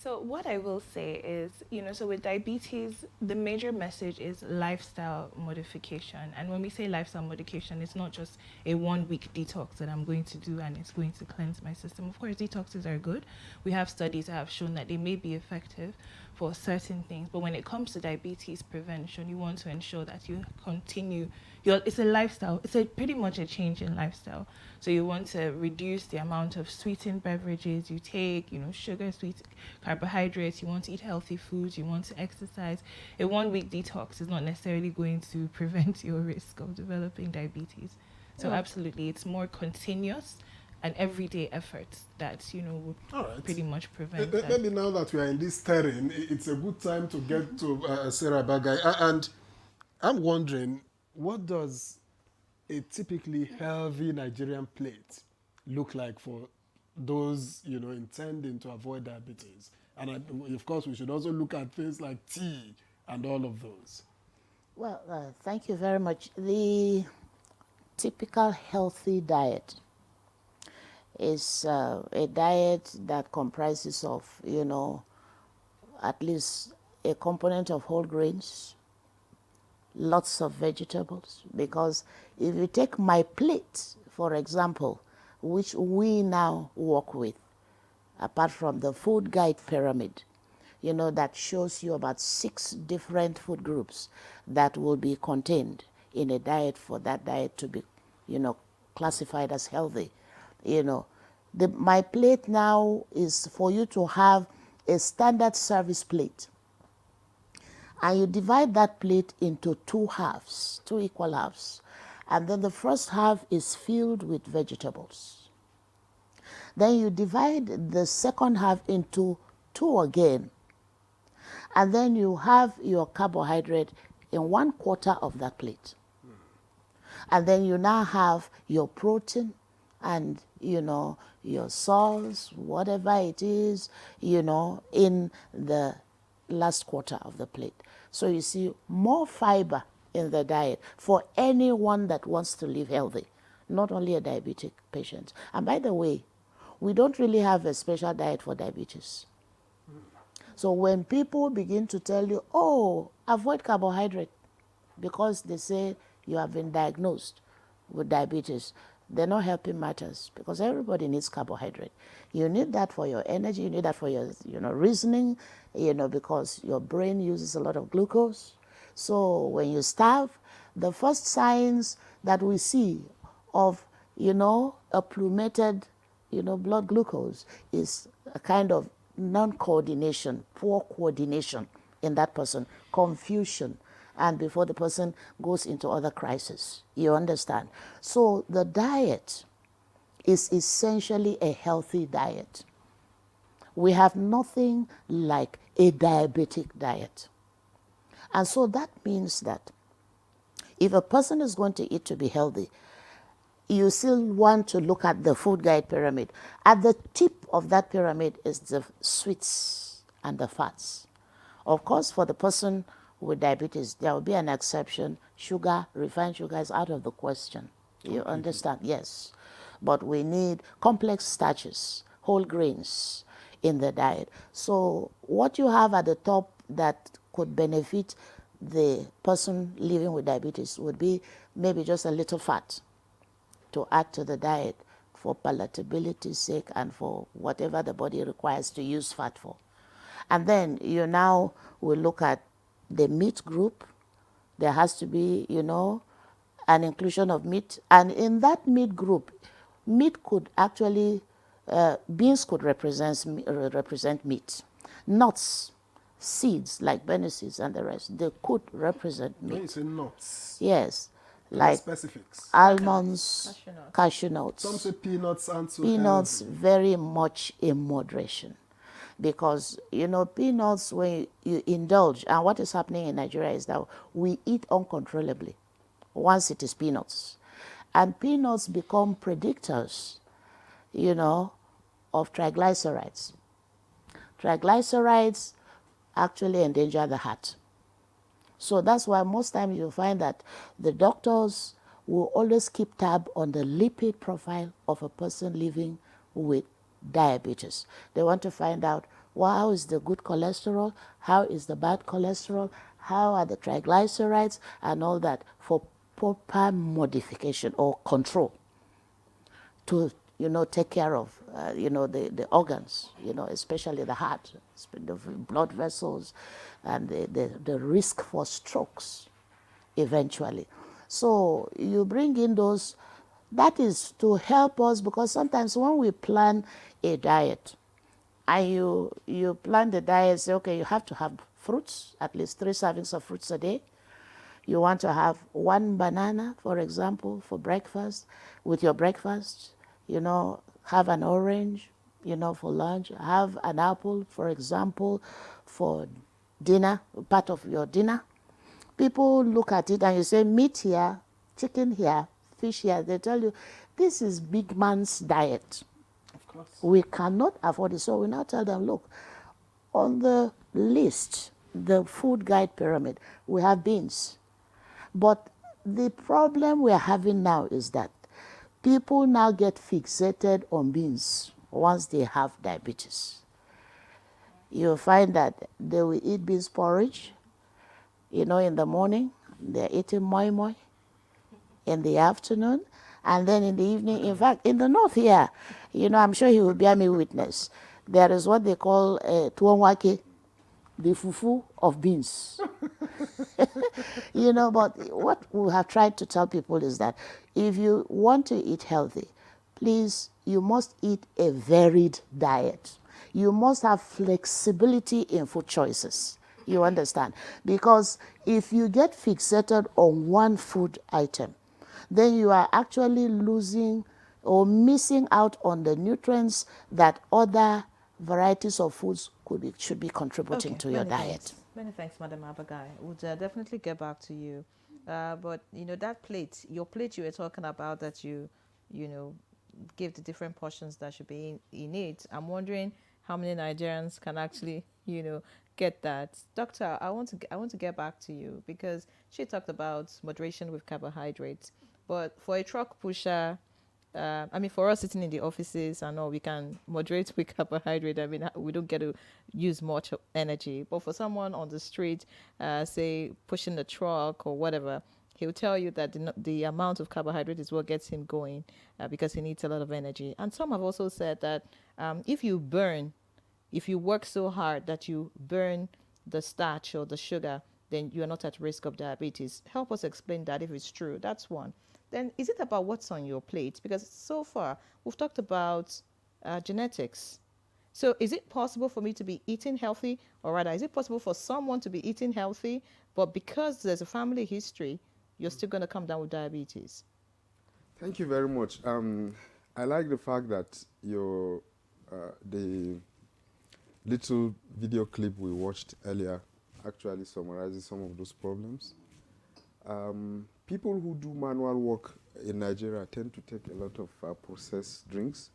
So what I will say is, so with diabetes, the major message is lifestyle modification. And when we say lifestyle modification, it's not just a 1-week detox that I'm going to do and it's going to cleanse my system. Of course, detoxes are good. We have studies that have shown that they may be effective for certain things. But when it comes to diabetes prevention, you want to ensure that you continue. It's a lifestyle. It's pretty much a change in lifestyle. So you want to reduce the amount of sweetened beverages you take, sugar, sweet carbohydrates. You want to eat healthy foods. You want to exercise. A 1-week detox is not necessarily going to prevent your risk of developing diabetes. So absolutely, it's more continuous and everyday efforts that, would pretty much prevent that. Maybe now that we are in this terrain, it's a good time to get to Sarah Bagai. And I'm wondering, what does a typically healthy Nigerian plate look like for those, intending to avoid diabetes? And of course, we should also look at things like tea and all of those. Well, thank you very much. The typical healthy diet is a diet that comprises of, at least a component of whole grains, lots of vegetables, because if you take my plate, for example, which we now work with, apart from the food guide pyramid, that shows you about 6 different food groups that will be contained in a diet for that diet to be, classified as healthy. My plate now is for you to have a standard service plate. And you divide that plate into 2 halves, 2 equal halves. And then the first half is filled with vegetables. Then you divide the second half into 2 again. And then you have your carbohydrate in 1/4 of that plate. And then you now have your protein and, your sauce, whatever it is, in the last quarter of the plate. So you see more fiber in the diet for anyone that wants to live healthy, not only a diabetic patient. And by the way, we don't really have a special diet for diabetes. So when people begin to tell you, oh, avoid carbohydrate because they say you have been diagnosed with diabetes, they're not helping matters, because everybody needs carbohydrate. You need that for your energy, you need that for your reasoning, because your brain uses a lot of glucose. So when you starve, the first signs that we see of a plummeted blood glucose is a kind of non-coordination, poor coordination in that person, confusion, and before the person goes into other crises. You understand? So the diet is essentially a healthy diet. We have nothing like a diabetic diet. And so that means that if a person is going to eat to be healthy, you still want to look at the food guide pyramid. At the tip of that pyramid is the sweets and the fats. Of course, for the person with diabetes, there will be an exception. Sugar, refined sugar is out of the question. You understand? Yes. But we need complex starches, whole grains in the diet. So what you have at the top that could benefit the person living with diabetes would be maybe just a little fat to add to the diet for palatability's sake and for whatever the body requires to use fat for. And then you now will look at the meat group. There has to be, an inclusion of meat. And in that meat group, meat could actually, beans could represent meat. Nuts, seeds like Benny seeds and the rest, they could represent meat. When you say nuts? Yes. Like specifics. Almonds, cashew nuts. Some say peanuts and so peanuts very much in moderation. Because, peanuts, when you indulge, and what is happening in Nigeria is that we eat uncontrollably once it is peanuts. And peanuts become predictors, of triglycerides. Triglycerides actually endanger the heart. So that's why most times you find that the doctors will always keep tab on the lipid profile of a person living with diabetes. They want to find out, well, how is the good cholesterol, how is the bad cholesterol, how are the triglycerides, and all that for proper modification or control to, take care of, the organs, especially the heart, the blood vessels, and the risk for strokes eventually. So you bring in those. That is to help us, because sometimes when we plan a diet, and you plan the diet, say, okay, you have to have fruits, at least 3 servings of fruits a day. You want to have 1 banana, for example, for breakfast, with your breakfast. Have an orange, for lunch. Have an apple, for example, for dinner, part of your dinner. People look at it and you say, meat here, chicken here, fish here. They tell you, this is big man's diet. Of course. We cannot afford it. So we now tell them, look, on the list, the food guide pyramid, we have beans. But the problem we're having now is that people now get fixated on beans once they have diabetes. You'll find that they will eat beans porridge, in the morning. They're eating moi moi in the afternoon, And then in the evening, in fact, in the north here, you know, I'm sure he will bear me witness. There is what they call tuwonwake, the fufu of beans. You know, but what we have tried to tell people is that if you want to eat healthy, please, you must eat a varied diet. You must have flexibility in food choices. You understand? Because if you get fixated on one food item, then you are actually losing or missing out on the nutrients that other varieties of foods should be contributing to your diet. Many thanks, Madam Abagai. We'll definitely get back to you. But, you know, that plate, your plate you were talking about that you know, give the different portions that should be in it. I'm wondering how many Nigerians can actually, you know, get that. Doctor, I want to get back to you because she talked about moderation with carbohydrates. But for a truck pusher, I mean, for us sitting in the offices and all, we can moderate with carbohydrate. I mean, we don't get to use much energy. But for someone on the street, say pushing the truck or whatever, he'll tell you that the amount of carbohydrate is what gets him going because he needs a lot of energy. And some have also said that if you work so hard that you burn the starch or the sugar, then you're not at risk of diabetes. Help us explain that if it's true. That's one. Then is it about what's on your plate? Because so far we've talked about genetics. So is it possible for me to be eating healthy, or rather, is it possible for someone to be eating healthy, but because there's a family history, you're still going to come down with diabetes? Thank you very much. I like the fact that the little video clip we watched earlier actually summarizes some of those problems. People who do manual work in Nigeria tend to take a lot of processed drinks,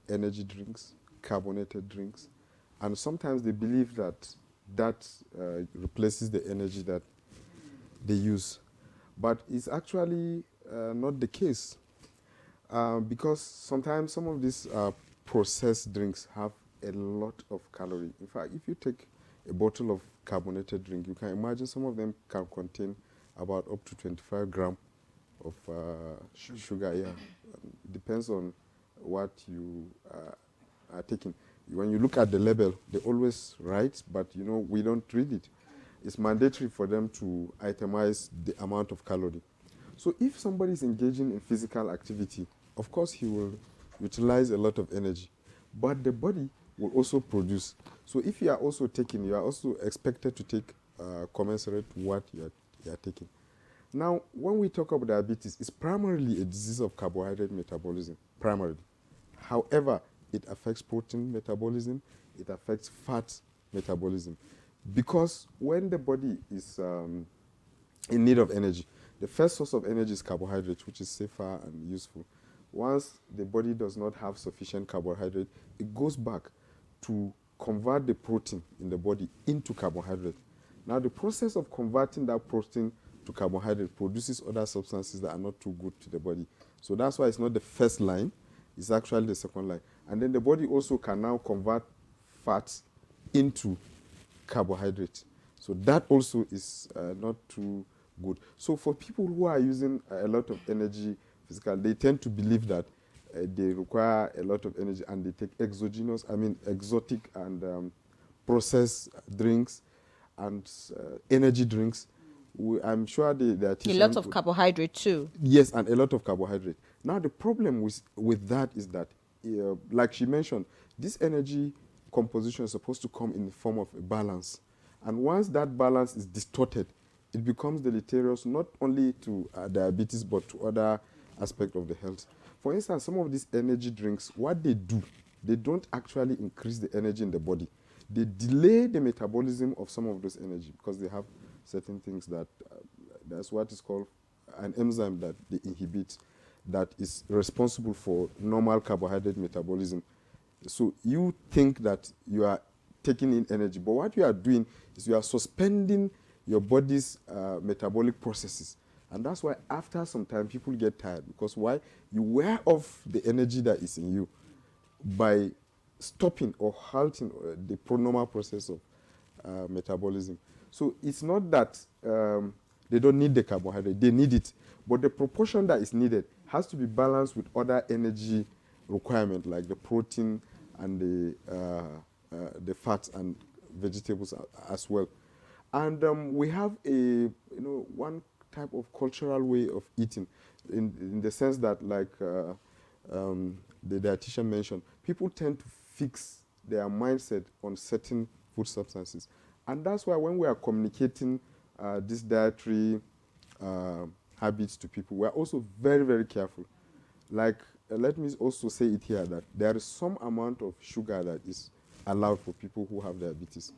energy drinks, carbonated drinks, and sometimes they believe that replaces the energy that they use. But it's actually not the case because sometimes some of these processed drinks have a lot of calorie. In fact, if you take a bottle of carbonated drink, you can imagine some of them can contain about up to 25 grams of sugar. Yeah, it depends on what you are taking. When you look at the label, they always write, but you know we don't read it. It's mandatory for them to itemize the amount of calorie. So if somebody is engaging in physical activity, of course he will utilize a lot of energy, but the body will also produce. So if you are also taking, you are also expected to take commensurate to what you are taking. Now, when we talk about diabetes, it's primarily a disease of carbohydrate metabolism, primarily. However, it affects protein metabolism, it affects fat metabolism. Because when the body is in need of energy, the first source of energy is carbohydrate, which is safer and useful. Once the body does not have sufficient carbohydrate, it goes back to convert the protein in the body into carbohydrate. Now, the process of converting that protein to carbohydrate produces other substances that are not too good to the body. So that's why it's not the first line, it's actually the second line. And then the body also can now convert fats into carbohydrate. So that also is not too good. So for people who are using a lot of energy physical, they tend to believe that they require a lot of energy and they take exotic and processed drinks and energy drinks. I'm sure they are teaching a lot of carbohydrate too. Yes, and a lot of carbohydrate. Now the problem with that is that, like she mentioned, this energy composition is supposed to come in the form of a balance. And once that balance is distorted, it becomes deleterious not only to diabetes but to other aspects of the health. For instance, some of these energy drinks, what they do, they don't actually increase the energy in the body. They delay the metabolism of some of those energy because they have certain things that's what is called an enzyme that they inhibit that is responsible for normal carbohydrate metabolism. So you think that you are taking in energy, but what you are doing is you are suspending your body's metabolic processes. And that's why after some time people get tired, because why? You wear off the energy that is in you by stopping or halting the normal process of metabolism. So it's not that they don't need the carbohydrate, they need it, but the proportion that is needed has to be balanced with other energy requirement like the protein and the fats and vegetables as well. And we have one type of cultural way of eating in the sense that, like the dietitian mentioned, people tend to fix their mindset on certain food substances. And that's why when we are communicating these dietary habits to people, we are also very, very careful. Like, let me also say it here that there is some amount of sugar that is allowed for people who have diabetes.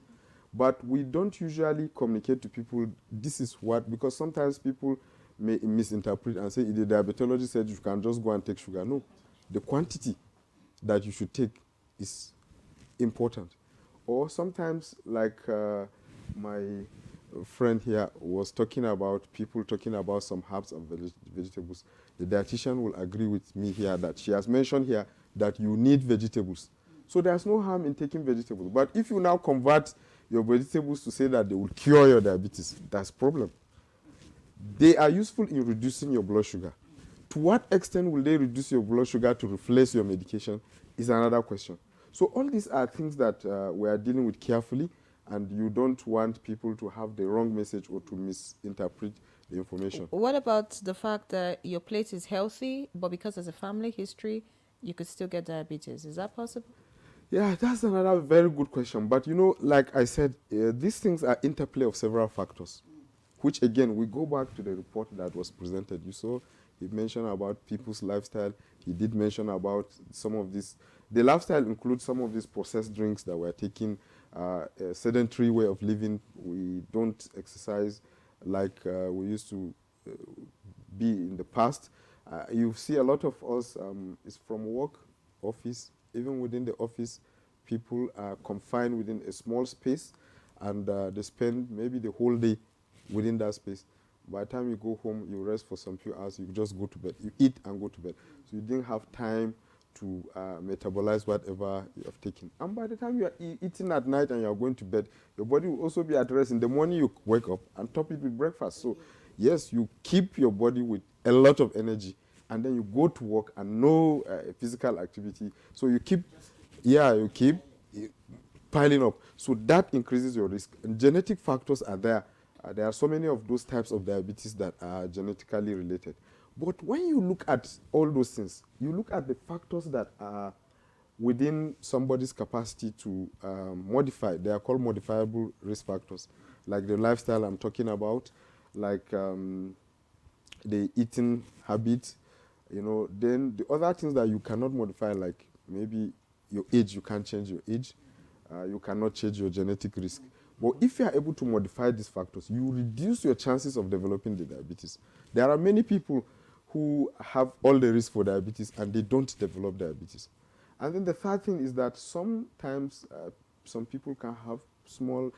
But we don't usually communicate to people, this is what, because sometimes people may misinterpret and say, the diabetologist said you can just go and take sugar. No, the quantity that you should take is important. Or sometimes, like my friend here was talking about, people talking about some herbs and vegetables. The dietitian will agree with me here that she has mentioned here that you need vegetables. So there's no harm in taking vegetables. But if you now convert your vegetables to say that they will cure your diabetes, that's a problem. They are useful in reducing your blood sugar. To what extent will they reduce your blood sugar to replace your medication is another question. So all these are things that we are dealing with carefully, and you don't want people to have the wrong message or to misinterpret the information. What about the fact that your plate is healthy, but because there's a family history, you could still get diabetes? Is that possible? Yeah, that's another very good question. But like I said, these things are interplay of several factors, which again, we go back to the report that was presented. You saw he mentioned about people's lifestyle. He did mention about some of this. The lifestyle includes some of these processed drinks that we're taking, a sedentary way of living. We don't exercise like we used to be in the past. You see a lot of us is from work, office. Even within the office, people are confined within a small space, and they spend maybe the whole day within that space. By the time you go home, you rest for some few hours, you just go to bed. You eat and go to bed. So you didn't have time to metabolize whatever you have taken. And by the time you are eating at night and you are going to bed, your body will also be at rest. In the morning, you wake up and top it with breakfast. So yes, you keep your body with a lot of energy, and then you go to work and no physical activity. So you keep piling up. So that increases your risk. And genetic factors are there. There are so many of those types of diabetes that are genetically related. But when you look at all those things, you look at the factors that are within somebody's capacity to modify. They are called modifiable risk factors, like the lifestyle I'm talking about, like the eating habits. Then the other things that you cannot modify, like maybe your age, you can't change your age. You cannot change your genetic risk. But if you are able to modify these factors, you reduce your chances of developing the diabetes. There are many people who have all the risk for diabetes and they don't develop diabetes. And then the third thing is that sometimes some people can have small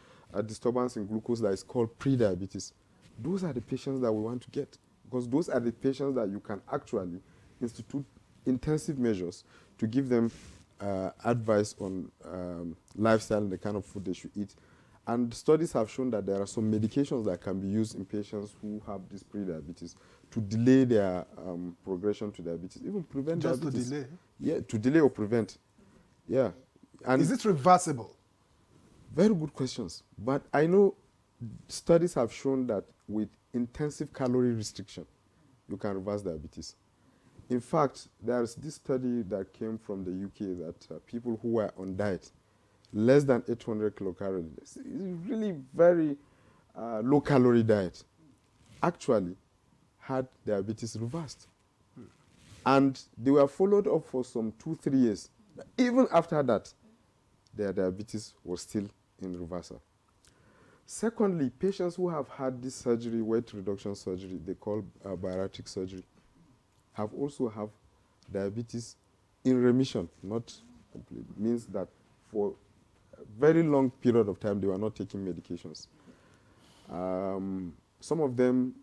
disturbance in glucose that is called pre-diabetes. Those are the patients that we want to get, because those are the patients that you can actually institute intensive measures to give them advice on lifestyle and the kind of food they should eat. And studies have shown that there are some medications that can be used in patients who have this pre-diabetes to delay their progression to diabetes, even prevent diabetes. Just to delay? Yeah, to delay or prevent. Yeah. And is it reversible? Very good questions. But I know studies have shown that with intensive calorie restriction, you can reverse diabetes. In fact, there's this study that came from the UK that people who were on diet, less than 800 kilocalories, it's really very low calorie diet, actually had diabetes reversed. And they were followed up for some 2-3 years. Even after that, their diabetes was still in reversal. Secondly, patients who have had this surgery, weight reduction surgery, they call bariatric surgery, have also have diabetes in remission, not complete. Means that for a very long period of time, they were not taking medications. Some of them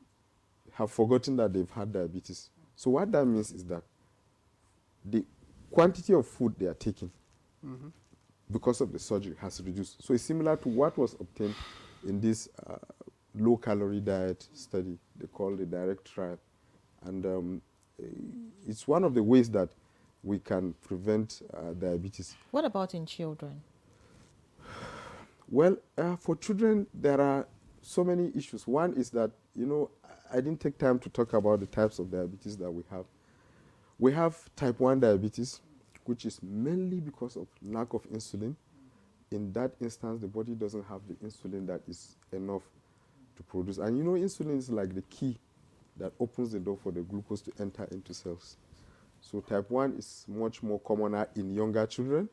have forgotten that they've had diabetes. So what that means is that the quantity of food they are taking because of the surgery has reduced. So it's similar to what was obtained in this low-calorie diet study they call the DIRECT trial. And it's one of the ways that we can prevent diabetes. What about in children? Well, for children, there are so many issues. One is that, I didn't take time to talk about the types of diabetes that we have. We have type 1 diabetes, which is mainly because of lack of insulin. In that instance, the body doesn't have the insulin that is enough to produce. And insulin is like the key that opens the door for the glucose to enter into cells. So type 1 is much more commoner in younger children.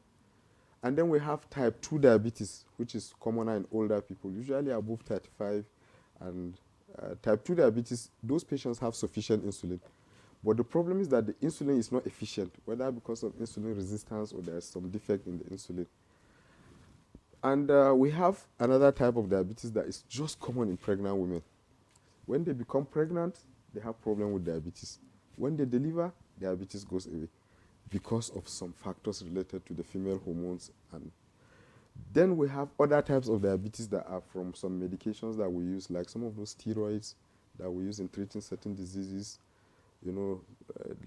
And then we have type 2 diabetes, which is commoner in older people, usually above 35. And type 2 diabetes, those patients have sufficient insulin. But the problem is that the insulin is not efficient, whether because of insulin resistance or there's some defect in the insulin. And we have another type of diabetes that is just common in pregnant women. When they become pregnant, they have problem with diabetes. When they deliver, diabetes goes away because of some factors related to the female hormones. And then we have other types of diabetes that are from some medications that we use, like some of those steroids that we use in treating certain diseases,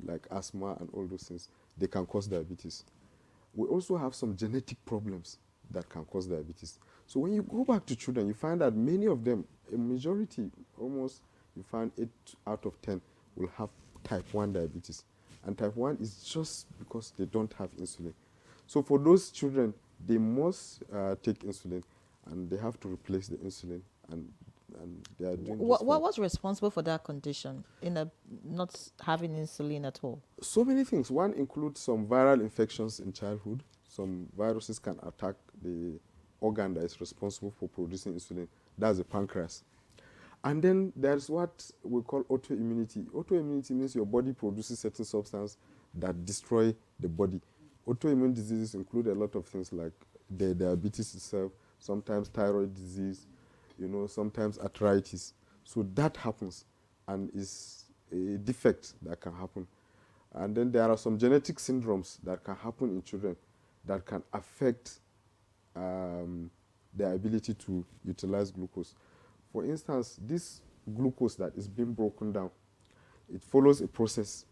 like asthma and all those things. They can cause diabetes. We also have some genetic problems that can cause diabetes. So when you go back to children, you find that many of them, a majority, almost, you find 8 out of 10 will have type 1 diabetes. And type 1 is just because they don't have insulin. So for those children, they must take insulin, and they have to replace the insulin, and they are doing What was responsible for that condition, not having insulin at all? So many things. One includes some viral infections in childhood. Some viruses can attack the organ that is responsible for producing insulin. That's the pancreas. And then there's what we call autoimmunity. Autoimmunity means your body produces certain substances that destroy the body. Autoimmune diseases include a lot of things like the diabetes itself, sometimes thyroid disease, sometimes arthritis. So that happens and is a defect that can happen. And then there are some genetic syndromes that can happen in children that can affect their ability to utilize glucose. For instance, this glucose that is being broken down, it follows a process,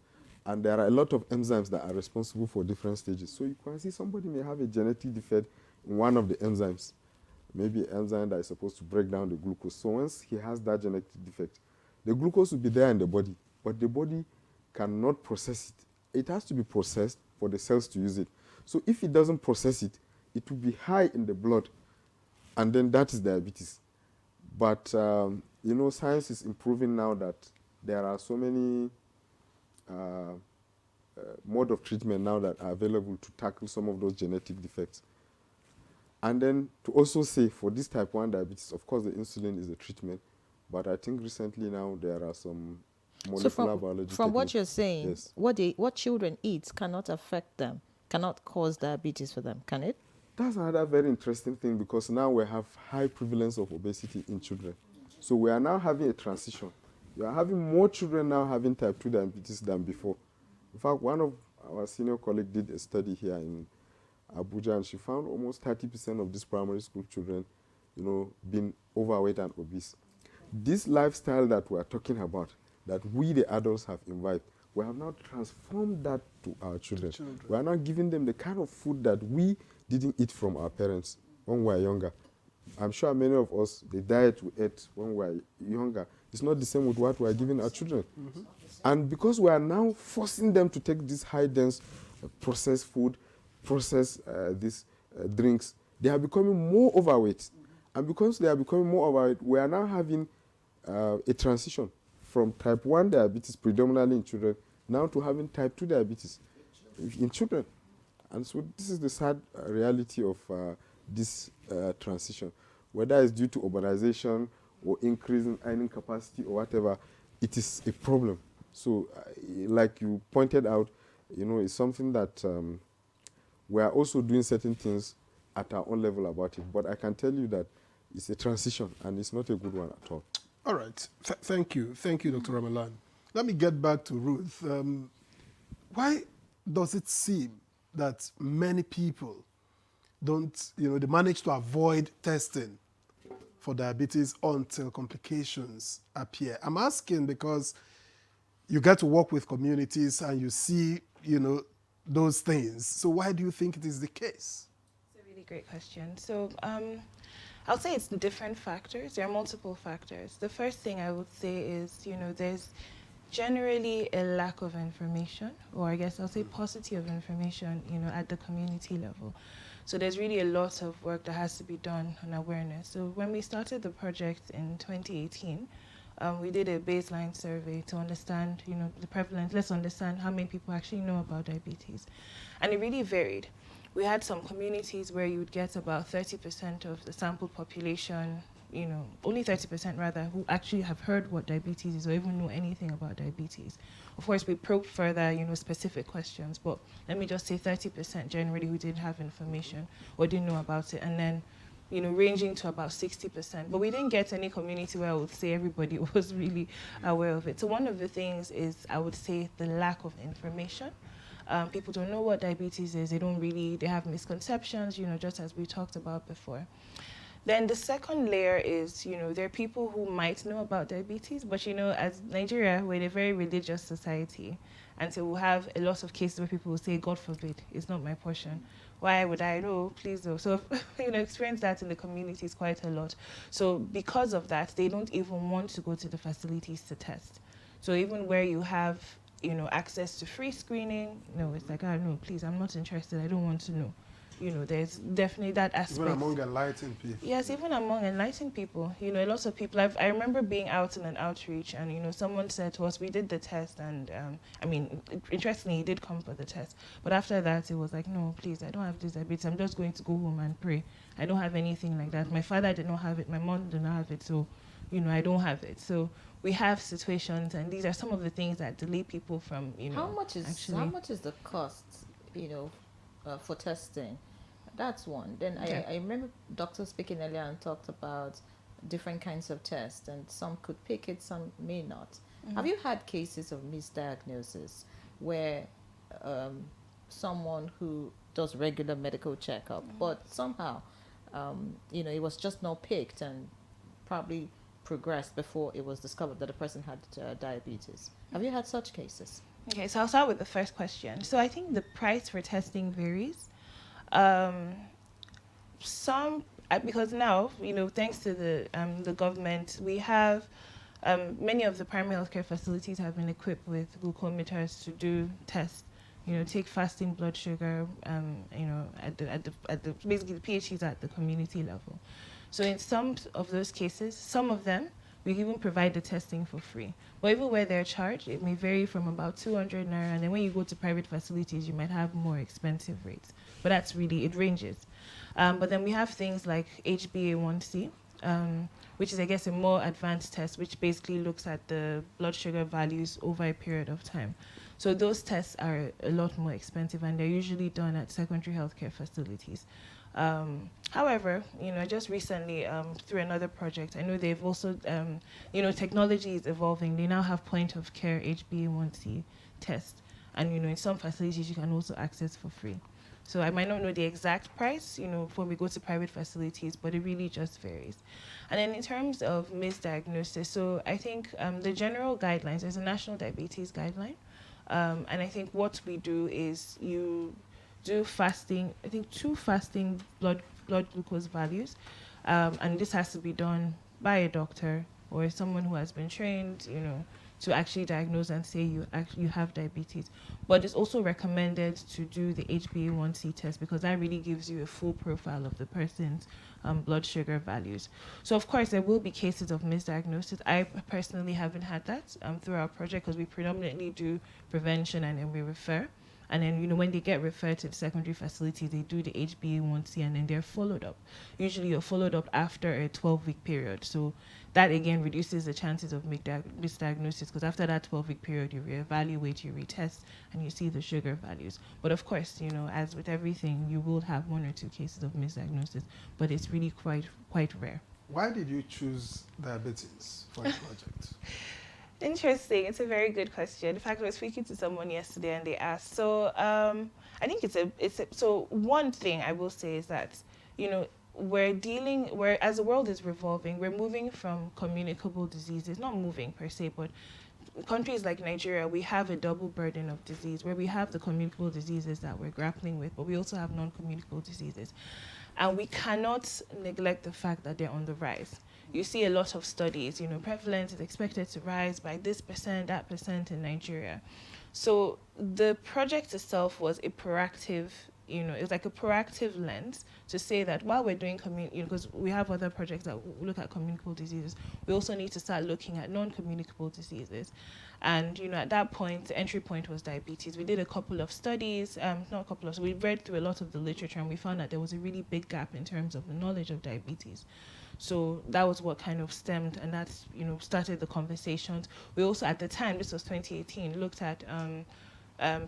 and there are a lot of enzymes that are responsible for different stages. So you can see somebody may have a genetic defect in one of the enzymes, maybe an enzyme that is supposed to break down the glucose. So once he has that genetic defect, the glucose will be there in the body, but the body cannot process it. It has to be processed for the cells to use it. So if it doesn't process it, it will be high in the blood, and then that is diabetes. But, science is improving now that there are so many mode of treatment now that are available to tackle some of those genetic defects. And then to also say for this type 1 diabetes, of course, the insulin is a treatment, but I think recently now there are some molecular biology from what techniques. you're saying, Yes. what children eat cannot affect them, cannot cause diabetes for them, can it? That's another very interesting thing, because now we have high prevalence of obesity in children. So we are now having a transition. We are having more children now having type 2 diabetes than before. In fact, one of our senior colleagues did a study here in Abuja, and she found almost 30% of these primary school children, being overweight and obese. This lifestyle that we are talking about, that we the adults have imbibed, we have now transformed that to our children. We are now giving them the kind of food that we didn't eat from our parents when we were younger. I'm sure many of us, the diet we ate when we were younger is not the same with what we are giving our children. Mm-hmm. And because we are now forcing them to take this high-dense processed food, processed drinks, they are becoming more overweight. And because they are becoming more overweight, we are now having a transition from type 1 diabetes, predominantly in children, now to having type 2 diabetes in children. And so this is the sad reality of this transition. Whether it's due to urbanization or increase in earning capacity or whatever, it is a problem. So like you pointed out, it's something that we are also doing certain things at our own level about it. But I can tell you that it's a transition, and it's not a good one at all. All right. Thank you. Thank you, Dr. Ramalan. Let me get back to Ruth. Why does it seem that many people don't, they manage to avoid testing for diabetes until complications appear? I'm asking because you get to work with communities and you see, those things. So why do you think it is the case? It's a really great question. So I'll say it's different factors. There are multiple factors. The first thing I would say is, there's generally a lack of information, or I guess I'll say paucity of information, at the community level. So there's really a lot of work that has to be done on awareness. So when we started the project in 2018, we did a baseline survey to understand, the prevalence. Let's understand how many people actually know about diabetes. And it really varied. We had some communities where you would get about 30% of the sample population, only 30% rather, who actually have heard what diabetes is or even know anything about diabetes. Of course, we probed further, specific questions, but let me just say 30% generally who didn't have information or didn't know about it, and then, ranging to about 60%. But we didn't get any community where I would say everybody was really aware of it. So one of the things is, I would say, the lack of information. People don't know what diabetes is. They have misconceptions, just as we talked about before. Then the second layer is, there are people who might know about diabetes, but as Nigeria, we're in a very religious society. And so we'll have a lot of cases where people will say, God forbid, it's not my portion. Why would I know? Please do. So, experience that in the communities quite a lot. So because of that, they don't even want to go to the facilities to test. So even where you have, access to free screening, no, it's like, no, please, I'm not interested. I don't want to know. There's definitely that aspect. Even among enlightened people. Yes, even among enlightened people. A lot of people, I remember being out in an outreach and, someone said to us, we did the test and, interestingly, he did come for the test. But after that, it was like, no, please, I don't have this diabetes. I'm just going to go home and pray. I don't have anything like that. My father did not have it. My mom did not have it. So, I don't have it. So we have situations, and these are some of the things that delay people from, How much is the cost, for testing? That's one. Then Okay. I remember doctors speaking earlier and talked about different kinds of tests, and some could pick it, some may not. Have you had cases of misdiagnosis where someone who does regular medical checkup, but somehow, it was just not picked and probably progressed before it was discovered that the person had diabetes? Have you had such cases? Okay, so I'll start with the first question. So I think the price for testing varies. Because now, thanks to the government, we have many of the primary healthcare facilities have been equipped with glucometers to do tests. Take fasting blood sugar. At the basically the PhDs at the community level. So in some of those cases, some of them, we even provide the testing for free. But even where they're charged, it may vary from about 200 naira, and then when you go to private facilities, you might have more expensive rates. But that's really, it ranges. But then we have things like HbA1c, which is, I guess, a more advanced test, which basically looks at the blood sugar values over a period of time. So those tests are a lot more expensive, and they're usually done at secondary healthcare facilities. However, just recently through another project, I know they've also, technology is evolving. They now have point of care HbA1c test, and in some facilities you can also access for free. So I might not know the exact price, when we go to private facilities, but it really just varies. And then in terms of misdiagnosis, so I think the general guidelines, there's a national diabetes guideline, and I think what we do is you do fasting, I think 2 fasting blood glucose values, and this has to be done by a doctor or someone who has been trained, to actually diagnose and say you have diabetes. But it's also recommended to do the HbA1c test because that really gives you a full profile of the person's blood sugar values. So of course there will be cases of misdiagnosis. I personally haven't had that through our project because we predominantly do prevention and then we refer. And then, when they get referred to the secondary facility, they do the HbA1c and then they're followed up. Usually you're followed up after a 12-week period. So that, again, reduces the chances of misdiagnosis because after that 12-week period, you reevaluate, you retest, and you see the sugar values. But of course, as with everything, you will have 1 or 2 cases of misdiagnosis, but it's really quite rare. Why did you choose diabetes for your project? Interesting. It's a very good question. In fact, I was speaking to someone yesterday and they asked. So I think so one thing I will say is that, as the world is revolving, we're moving from communicable diseases, not moving per se, but countries like Nigeria, we have a double burden of disease where we have the communicable diseases that we're grappling with, but we also have non-communicable diseases. And we cannot neglect the fact that they're on the rise. You see a lot of studies, prevalence is expected to rise by this percent, that percent in Nigeria. So the project itself was a proactive, it was like a proactive lens to say that while we're doing because we have other projects that look at communicable diseases, we also need to start looking at non-communicable diseases. And, at that point, the entry point was diabetes. We did a couple of studies, we read through a lot of the literature, and we found that there was a really big gap in terms of the knowledge of diabetes. So that was what kind of stemmed, and that's, started the conversations. We also, at the time, this was 2018, looked at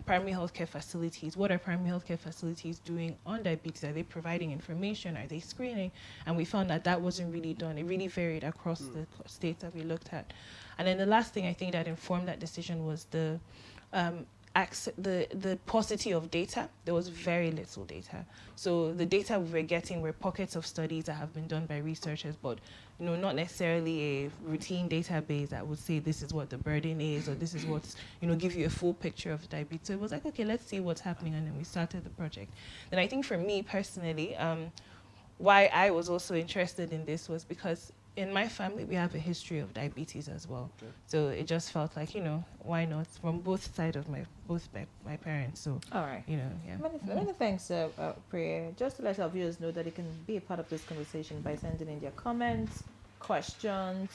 primary healthcare facilities. What are primary healthcare facilities doing on diabetes? Are they providing information? Are they screening? And we found that that wasn't really done. It really varied across the states that we looked at. And then the last thing I think that informed that decision was the paucity of data. There was very little data. So the data we were getting were pockets of studies that have been done by researchers, but not necessarily a routine database that would say this is what the burden is, or this is what's, give you a full picture of diabetes. So it was like, okay, let's see what's happening, and then we started the project. And I think for me personally, why I was also interested in this was because in my family, we have a history of diabetes as well. Okay. So it just felt like, why not? From both sides of my parents. So, all right. Yeah. Many thanks, Priya. Just to let our viewers know that they can be a part of this conversation by sending in their comments, questions,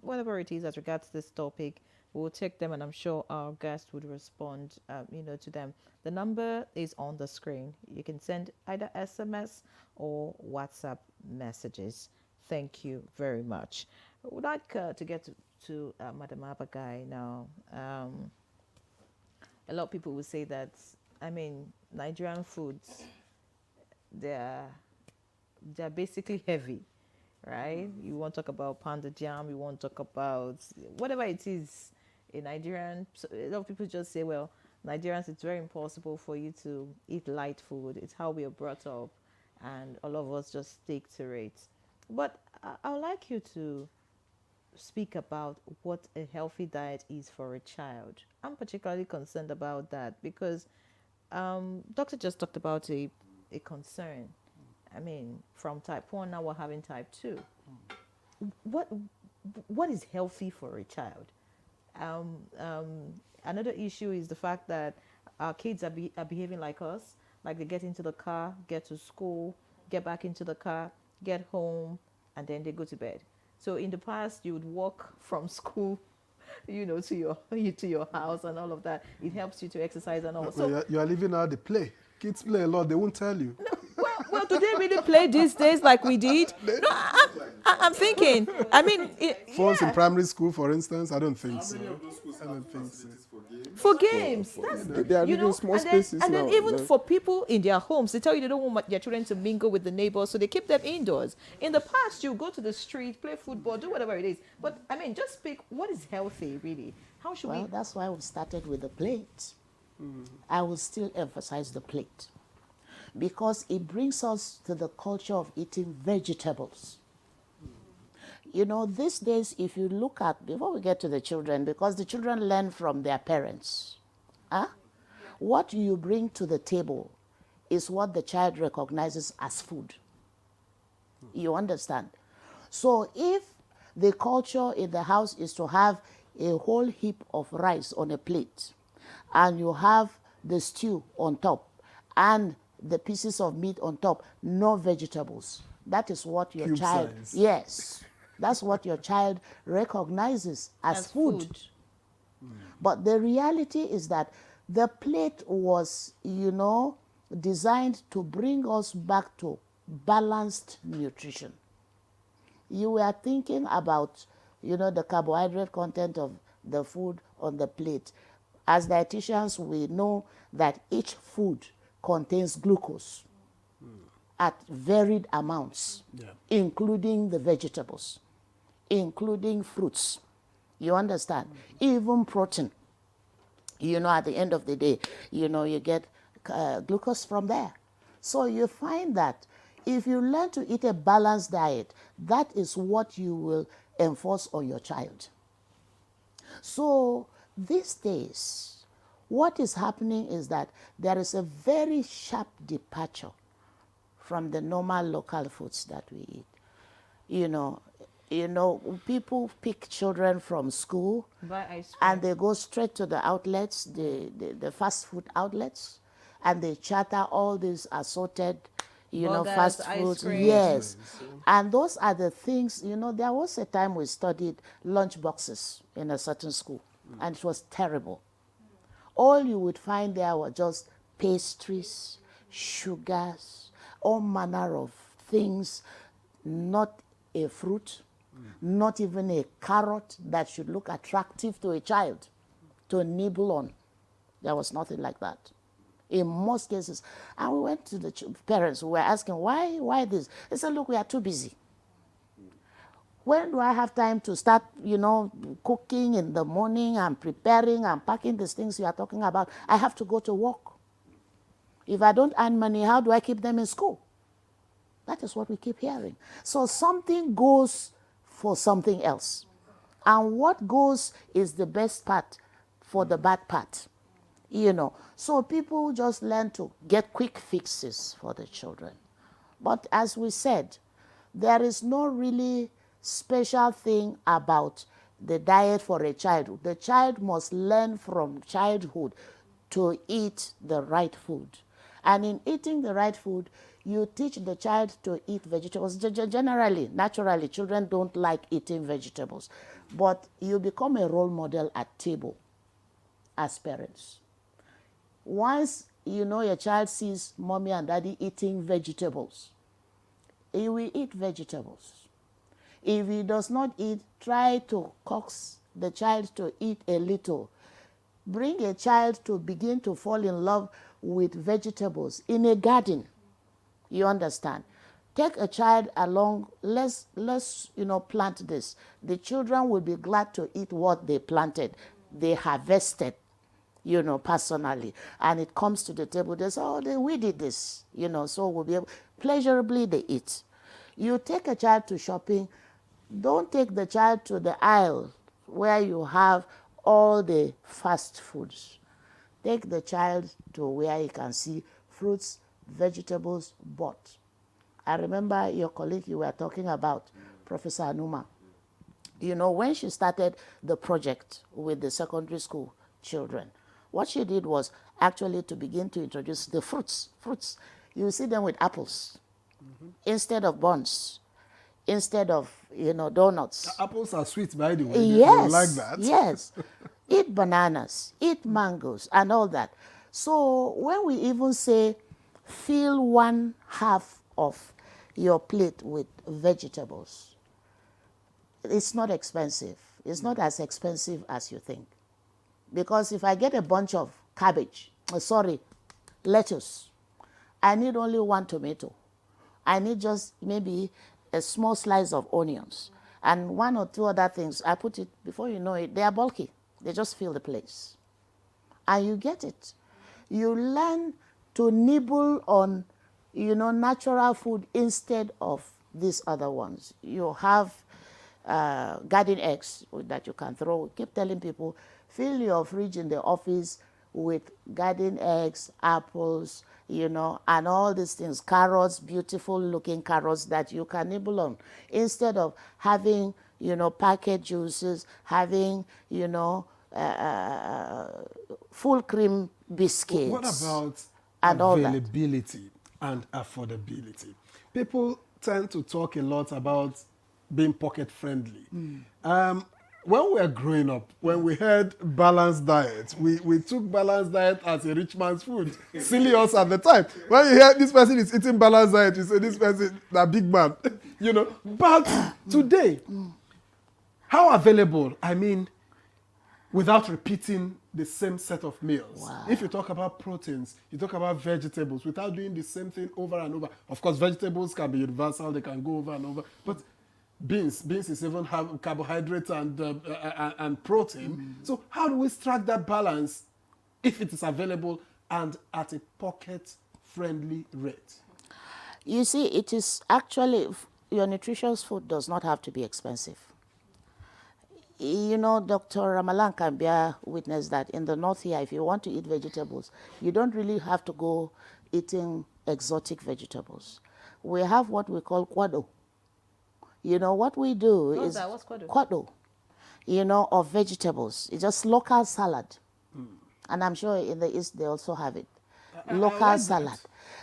whatever it is as regards this topic. We'll take them, and I'm sure our guest would respond, to them. The number is on the screen. You can send either SMS or WhatsApp messages. Thank you very much. I would like to get to Madam Abagai now. A lot of people will say that, Nigerian foods, they're basically heavy, right? You want to talk about pounded jam, you want to talk about whatever it is in Nigerian. So a lot of people just say, well, Nigerians, it's very impossible for you to eat light food. It's how we are brought up, and all of us just stick to it. But I would like you to speak about what a healthy diet is for a child. I'm particularly concerned about that because doctor just talked about a concern. From type 1, now we're having type 2. What is healthy for a child? Another issue is the fact that our kids are behaving like us, like they get into the car, get to school, get back into the car, get home, and then they go to bed. So in the past, you would walk from school, to your house and all of that. It helps you to exercise and all. So you are living out the play. Kids play a lot. They won't tell you. No, well, do they really play these days like we did? No, I'm thinking. Phones in primary school, for instance, I don't think so. I don't think so. For games, they are living small spaces and then even for people in their homes, they tell you they don't want their children to mingle with the neighbors, so they keep them indoors. In the past, you go to the street, play football, do whatever it is. But just speak. What is healthy, really? How should we? Well, that's why we started with the plate. I will still emphasize the plate because it brings us to the culture of eating vegetables. These days, if you look at, before we get to the children, because the children learn from their parents, what you bring to the table is what the child recognizes as food. You understand? So if the culture in the house is to have a whole heap of rice on a plate, and you have the stew on top, and the pieces of meat on top, no vegetables, that is what your child, yes, that's what your child recognizes as food. But the reality is that the plate was, designed to bring us back to balanced nutrition. You were thinking about, the carbohydrate content of the food on the plate. As dietitians, we know that each food contains glucose at varied amounts, including the vegetables, including fruits. You understand? Even protein. At the end of the day, you get glucose from there. So you find that if you learn to eat a balanced diet, that is what you will enforce on your child. So these days, what is happening is that there is a very sharp departure from the normal local foods that we eat. People pick children from school and they go straight to the outlets, the fast food outlets, and they charter all these assorted, Burgers, fast ice foods. cream. Yes. And those are the things, there was a time we studied lunch boxes in a certain school, and it was terrible. All you would find there were just pastries, sugars, all manner of things, not a fruit, not even a carrot that should look attractive to a child to nibble on. There was nothing like that in most cases. And we went to the parents who were asking, why this? They said, look, we are too busy. When do I have time to start, cooking in the morning and preparing and packing these things you are talking about? I have to go to work. If I don't earn money, how do I keep them in school? That is what we keep hearing. So something goes for something else. And what goes is the best part for the bad part. So people just learn to get quick fixes for the children. But as we said, there is no really special thing about the diet for a child. The child must learn from childhood to eat the right food. And in eating the right food, you teach the child to eat vegetables. Generally, naturally, children don't like eating vegetables. But you become a role model at table as parents. Once your child sees mommy and daddy eating vegetables, he will eat vegetables. If he does not eat, try to coax the child to eat a little. Bring a child to begin to fall in love with vegetables in a garden. You understand? Take a child along, let's plant this. The children will be glad to eat what they planted, they harvested, personally. And it comes to the table, they say, we did this, so we'll be able, pleasurably they eat. You take a child to shopping, don't take the child to the aisle where you have all the fast foods. Take the child to where you can see fruits, vegetables bought. I remember your colleague you were talking about, Professor Anuma. When she started the project with the secondary school children, what she did was actually to begin to introduce the fruits. You see them with apples instead of buns, instead of, donuts. Apples are sweet, by the way. Yes, they like that. Yes. Eat bananas, eat mangoes, and all that. So when we even say fill one half of your plate with vegetables, it's not expensive. It's not as expensive as you think. Because if I get a bunch of lettuce, I need only one tomato. I need just maybe a small slice of onions and one or two other things. I put it, before you know it, they are bulky. They just fill the place. And you get it. You learn to nibble on, natural food instead of these other ones. You have garden eggs that you can throw. Keep telling people, fill your fridge in the office with garden eggs, apples, and all these things, carrots, beautiful looking carrots that you can nibble on, instead of having, packet juices, having, full cream biscuits. What about and availability and affordability? People tend to talk a lot about being pocket friendly. When we were growing up, when we heard balanced diet, we took balanced diet as a rich man's food. Silly us at the time. When you hear this person is eating balanced diet, you say this person, the big man. But today, how available? I mean, without repeating the same set of meals. Wow. If you talk about proteins, you talk about vegetables, without doing the same thing over and over. Of course, vegetables can be universal, they can go over and over. But beans is even have carbohydrates and protein. So how do we strike that balance if it is available and at a pocket-friendly rate? You see, it is actually, your nutritious food does not have to be expensive. You know, Dr. Ramalan can bear witness that in the north here, if you want to eat vegetables, you don't really have to go eating exotic vegetables. We have what we call kwado. You know, what we do What's is that? What's kwado? kwado, you know, of vegetables. It's just local salad. And I'm sure in the East they also have it. Local like salad. that.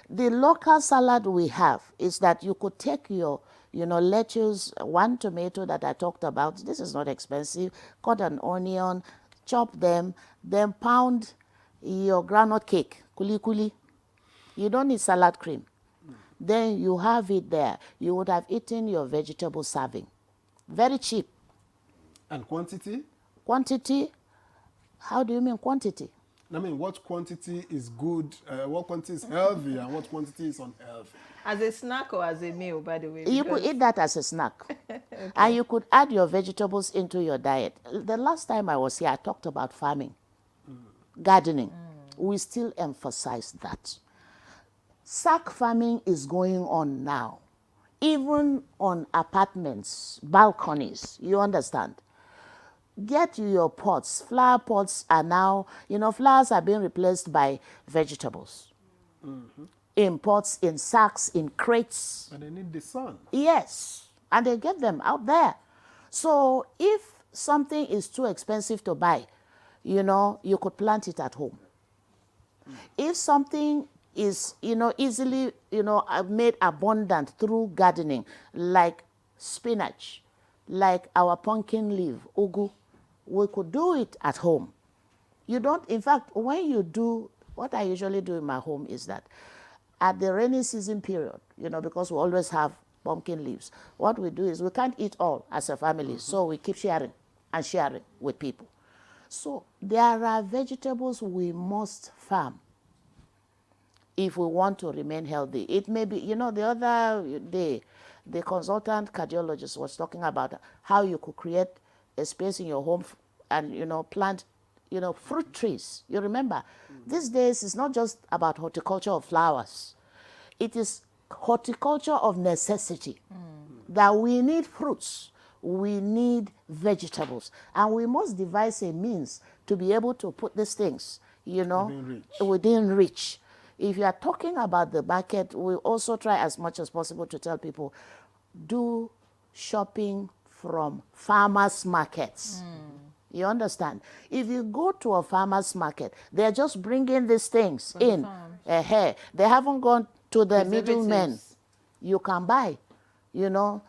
The local salad we have is that you could take your, you know, lettuce, one tomato that I talked about. This is not expensive. Cut an onion, chop them, then pound your groundnut cake, kuli kuli. You don't need salad cream. Then you have it there. You would have eaten your vegetable serving. Very cheap. And quantity? Quantity? How do you mean quantity? I mean, what quantity is good, what quantity is healthy, and what quantity is unhealthy? As a snack or as a meal, by the way? You could because- eat that as a snack. Okay. And you could add your vegetables into your diet. The last time I was here, I talked about farming, gardening. We still emphasize that. Sack farming is going on now, even on apartments, balconies, you understand. Get your pots. Flower pots are now, you know, flowers are being replaced by vegetables. In pots, in sacks, in crates. And they need the sun. Yes, and they get them out there. So if something is too expensive to buy, you know, you could plant it at home. If something is, you know, easily, you know, made abundant through gardening, like spinach, like our pumpkin leaf, ugu, we could do it at home. You don't, in fact, when you do, what I usually do in my home is that at the rainy season period, you know, because we always have pumpkin leaves, what we do is we can't eat all as a family, so we keep sharing and sharing with people. So there are vegetables we must farm if we want to remain healthy. It may be, you know, the other day, the consultant cardiologist was talking about how you could create a space in your home and, you know, plant, you know, fruit trees. You remember, these days it's not just about horticulture of flowers. It is horticulture of necessity, that we need fruits, we need vegetables, and we must devise a means to be able to put these things, you know, within reach. If you are talking about the market, we also try as much as possible to tell people, do shopping from farmers markets. You understand? If you go to a farmer's market, they're just bringing these things From the in. farm. They haven't gone to the Preservatives. middlemen. You can buy, you know,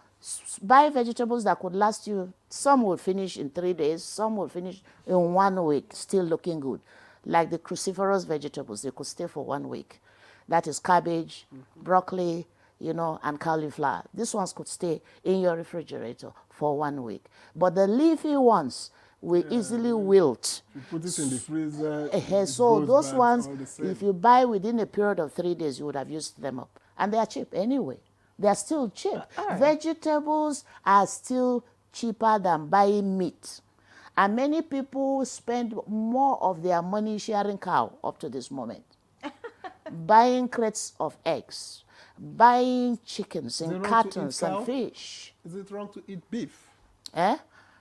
buy vegetables that could last you. Some will finish in 3 days, some will finish in 1 week, still looking good. Like the cruciferous vegetables, they could stay for 1 week. That is cabbage, broccoli, you know, and cauliflower. These ones could stay in your refrigerator for 1 week. But the leafy ones will easily wilt. You put it in the freezer. So it goes those bad ones, all the same. if you buy within a period of 3 days, you would have used them up. And they are cheap anyway. They are still cheap. Vegetables are still cheaper than buying meat. And many people spend more of their money sharing cow up to this moment. Buying crates of eggs, buying chickens Is it and wrong to eat cartons cow? and fish. Is it wrong to eat beef?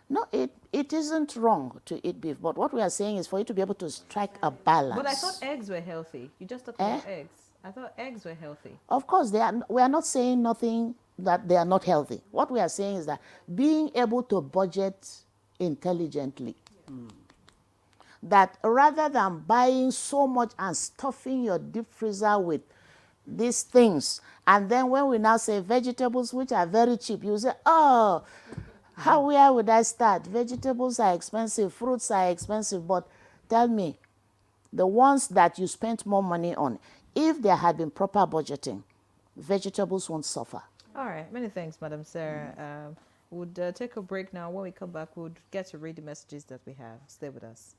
No, it isn't wrong to eat beef. But what we are saying is for you to be able to strike a balance. But I thought eggs were healthy. You just talked about eggs. I thought eggs were healthy. Of course, we are not saying nothing that they are not healthy. What we are saying is that being able to budget intelligently. That rather than buying so much and stuffing your deep freezer with these things, and then when we now say vegetables, which are very cheap, you say, oh, where would I start? Vegetables are expensive, fruits are expensive, but tell me, the ones that you spent more money on, if there had been proper budgeting, vegetables won't suffer. All right. Many thanks, Madam Sarah. We'll take a break now. When we come back, we'll get to read the messages that we have. Stay with us.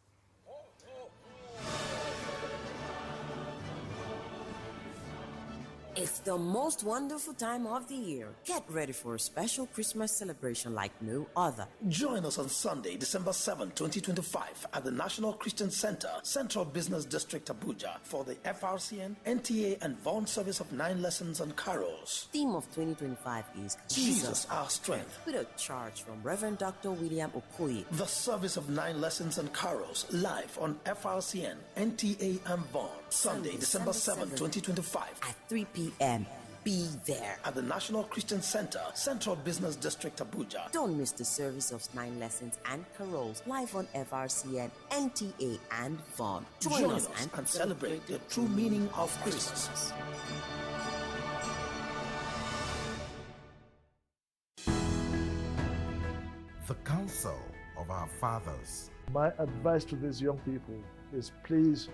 It's the most wonderful time of the year. Get ready for a special Christmas celebration like no other. Join us on Sunday, December 7, 2025 at the National Christian Center, Central Business District, Abuja for the FRCN, NTA and Vaughan service of 9 lessons and carols. Theme of 2025 is Jesus our strength. With a charge from Reverend Dr. William Okoye. The service of 9 lessons and carols live on FRCN, NTA and Vaughan. Sunday, December 7, 2025 at 3 p.m. Be there at the National Christian Center, Central Business District, Abuja. Don't miss the service of 9 lessons and carols live on FRCN, NTA, and Vaughan. Join us and celebrate the true meaning of Christmas. The counsel of our fathers. My advice to these young people is please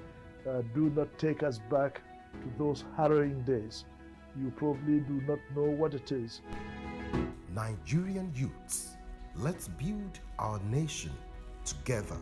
do not take us back to those harrowing days. You probably do not know what it is. Nigerian youths, let's build our nation together.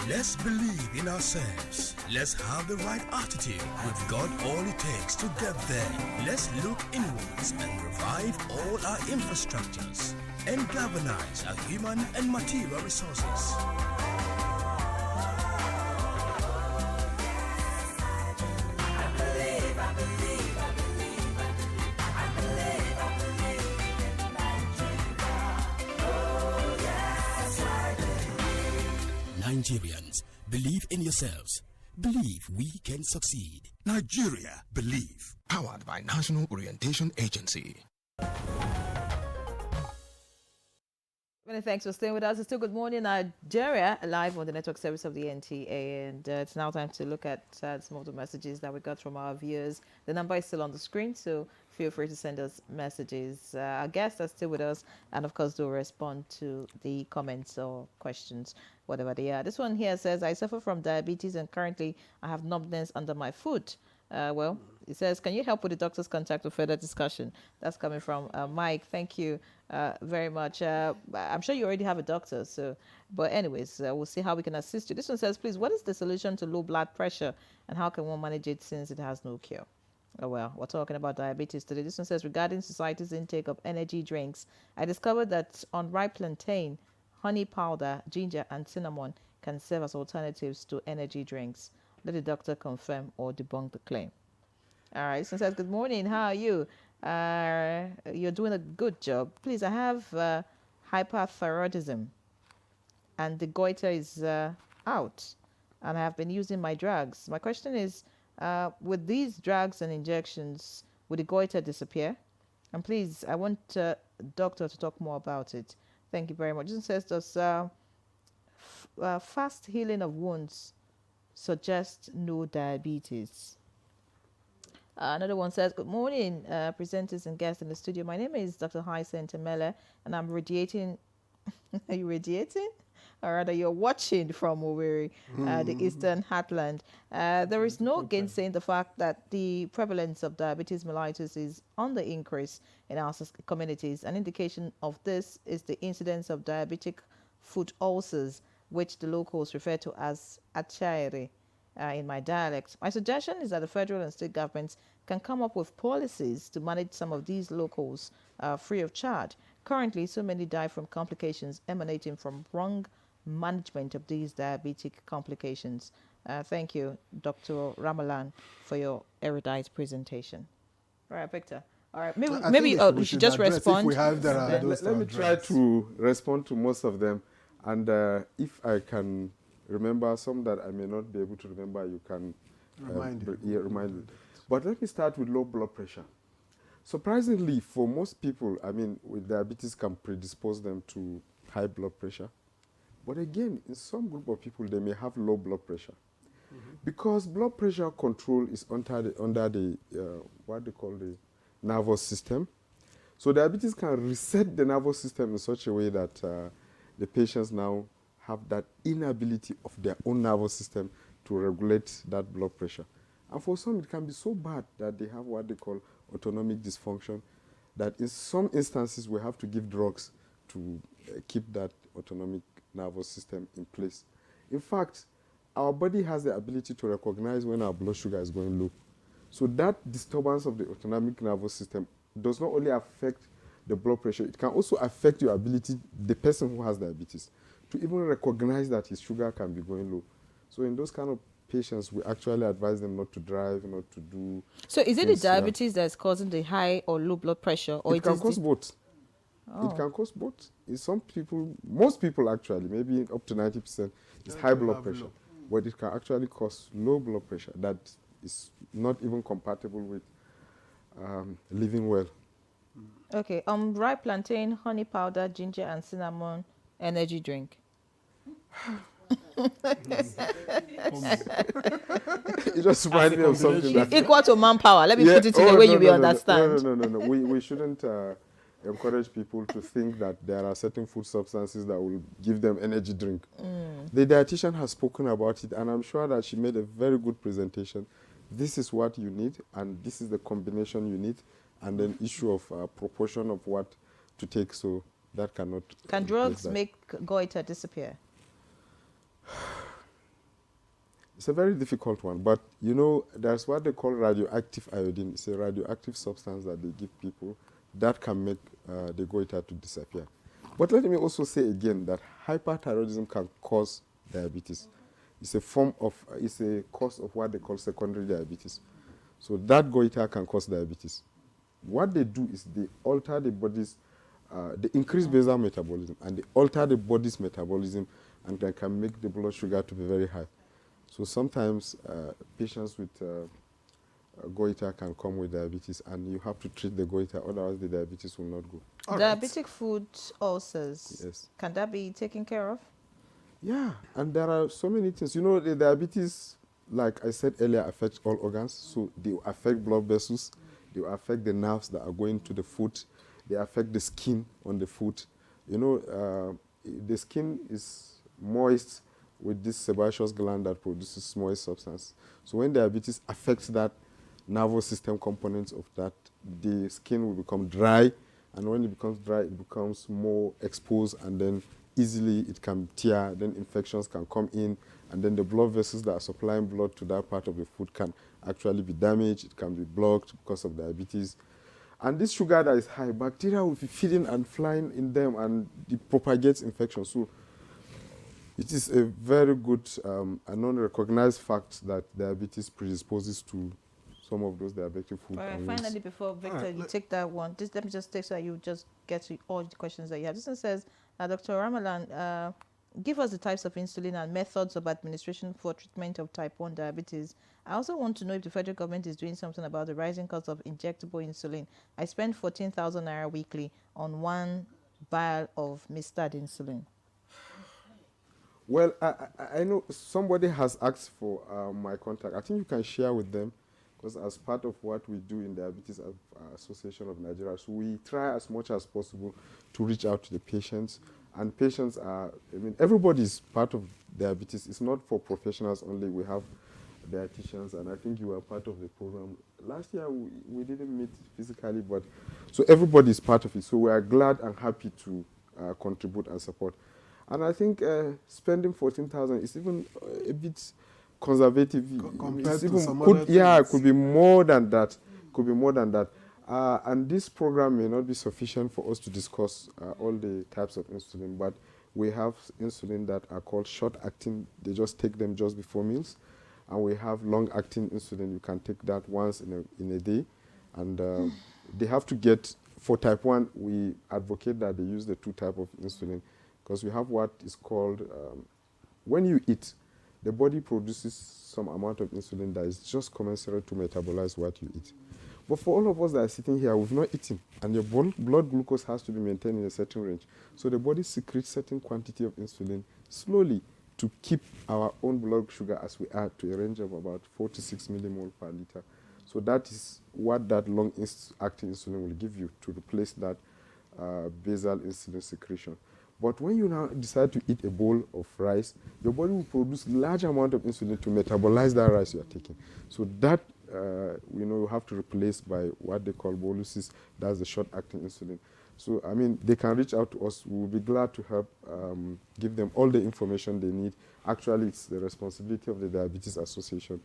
Let's believe in ourselves. Let's have the right attitude. We've got all it takes to get there. Let's look inwards and revive all our infrastructures and galvanize our human and material resources. Nigerians, believe in yourselves. Believe we can succeed. Nigeria, believe. Powered by National Orientation Agency. Many thanks for staying with us. It's still Good Morning Nigeria, live on the network service of the NTA. And it's now time to look at some of the messages that we got from our viewers. The number is still on the screen, so feel free to send us messages. Our guests are still with us, and of course, do respond to the comments or questions, whatever they are. This one here says, I suffer from diabetes and currently I have numbness under my foot. Well, it says, can you help with the doctor's contact for further discussion? That's coming from Mike. Thank you very much. I'm sure you already have a doctor. But anyways, we'll see how we can assist you. This one says, please, what is the solution to low blood pressure and how can one manage it since it has no cure? Oh, well, we're talking about diabetes today. This one says, regarding society's intake of energy drinks, I discovered that unripe plantain, honey powder, ginger, and cinnamon can serve as alternatives to energy drinks. Let the doctor confirm or debunk the claim. All right, so says, good morning, how are you? You're doing a good job. Please, I have hyperthyroidism and the goiter is out and I have been using my drugs. My question is, with these drugs and injections, would the goiter disappear? And please, I want a doctor to talk more about it. Thank you very much. This says, does fast healing of wounds suggest no diabetes? Another one says, good morning, presenters and guests in the studio. My name is Dr. Hyacinth Temele, and I'm radiating. Are you radiating? Or rather, you're watching from Owerri, the Eastern Heartland. There is no gainsaying the fact that the prevalence of diabetes mellitus is on the increase in our communities. An indication of this is the incidence of diabetic foot ulcers which the locals refer to as achaire in my dialect. My suggestion is that the federal and state governments can come up with policies to manage some of these locals free of charge. Currently, so many die from complications emanating from wrong management of these diabetic complications. Thank you, Dr. Ramalan, for your erudite presentation. All right, Victor. All right, maybe we should just respond. If we have let me try to respond to most of them, and if I can remember some that I may not be able to remember, you can remind me. But let me start with low blood pressure. Surprisingly, for most people, I mean, with diabetes can predispose them to high blood pressure. But again, in some group of people, they may have low blood pressure. Because blood pressure control is under the what they call the nervous system. So diabetes can reset the nervous system in such a way that the patients now have that inability of their own nervous system to regulate that blood pressure. And for some, it can be so bad that they have what they call autonomic dysfunction, that in some instances we have to give drugs to keep that autonomic nervous system in place. In fact, our body has the ability to recognize when our blood sugar is going low. So that disturbance of the autonomic nervous system does not only affect the blood pressure, it can also affect your ability, the person who has diabetes, to even recognize that his sugar can be going low. So in those kind of patients, we actually advise them not to drive, not to do. So is it the diabetes that's causing the high or low blood pressure, or it can cause both? Oh. It can cause both. In some people, most people actually, maybe up to 90%, is high blood pressure. But it can actually cause low blood pressure that is not even compatible with living well. Okay, ripe plantain, honey powder, ginger, and cinnamon energy drink. It just reminds me of something that equal to manpower. Let me put it in a way you will understand. No. We shouldn't encourage people to think that there are certain food substances that will give them energy drink. The dietitian has spoken about it, and I'm sure that she made a very good presentation. This is what you need, and this is the combination you need, and then issue of proportion of what to take, so that cannot... Can drugs make goiter disappear? It's a very difficult one, but you know, there's what they call radioactive iodine. It's a radioactive substance that they give people that can make the goiter to disappear. But let me also say again that hyperthyroidism can cause diabetes. It's a form of, it's a cause of what they call secondary diabetes. So that goiter can cause diabetes. What they do is they alter the body's, they increase basal metabolism, and they alter the body's metabolism, and they can make the blood sugar to be very high. So sometimes patients with goiter can come with diabetes, and you have to treat the goiter, otherwise the diabetes will not go. Diabetic food ulcers, yes, can that be taken care of? Yeah, and there are so many things. You know, the diabetes, like I said earlier, affects all organs. So they affect blood vessels, they affect the nerves that are going to the foot, they affect the skin on the foot. You know, the skin is moist with this sebaceous gland that produces moist substance. So when diabetes affects that nervous system components of that, the skin will become dry, and when it becomes dry, it becomes more exposed, and then easily it can tear, then infections can come in, and then the blood vessels that are supplying blood to that part of the foot can actually be damaged, it can be blocked because of diabetes. And this sugar that is high, bacteria will be feeding and flying in them, and it propagates infection. So it is a very good and non-recognized fact that diabetes predisposes to some of those diabetic food. All right, finally, before Victor, you take that one, let me just take so that you just get to all the questions that you have. This one says, Dr. Ramalan, give us the types of insulin and methods of administration for treatment of type 1 diabetes. I also want to know if the federal government is doing something about the rising cost of injectable insulin. I spend 14,000 naira weekly on one vial of Mr. insulin. Well, I know somebody has asked for my contact. I think you can share with them, because as part of what we do in Diabetes Association of Nigeria, so we try as much as possible to reach out to the patients. And patients are, I mean, everybody is part of diabetes. It's not for professionals only. We have dietitians, and I think you were part of the program. Last year, we didn't meet physically, but so everybody is part of it. So we are glad and happy to contribute and support. And I think spending 14,000 is even a bit conservative. Compared It's to even some could, other yeah, it things. could be more than that. Could be more than that. And this program may not be sufficient for us to discuss all the types of insulin, but we have insulin that are called short-acting. They just take them just before meals. And we have long-acting insulin. You can take that once in a day. And they have to get, for type 1, we advocate that they use the 2 type of insulin, because we have what is called, when you eat, the body produces some amount of insulin that is just commensurate to metabolize what you eat. But for all of us that are sitting here, we've not eaten, and your blood glucose has to be maintained in a certain range. So the body secretes certain quantity of insulin slowly to keep our own blood sugar as we are to a range of about 4 to 6 millimole per liter. So that is what that long-acting insulin will give you to replace that basal insulin secretion. But when you now decide to eat a bowl of rice, your body will produce large amount of insulin to metabolize that rice you are taking. So that you have to replace by what they call boluses. That's the short-acting insulin. So, I mean, they can reach out to us. We'll be glad to help give them all the information they need. Actually, it's the responsibility of the Diabetes Association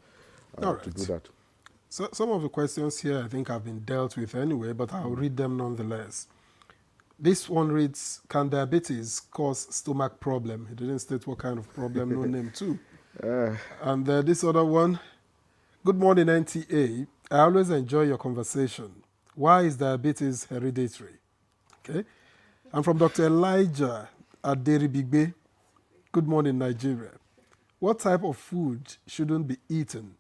to do that. So some of the questions here I think have been dealt with anyway, but I'll read them nonetheless. This one reads, can diabetes cause stomach problem? He didn't state what kind of problem, no name too. And this other one, good morning NTA. I always enjoy your conversation. Why is diabetes hereditary? Okay. And from Dr. Elijah Aderibigbe, good morning Nigeria. What type of food shouldn't be eaten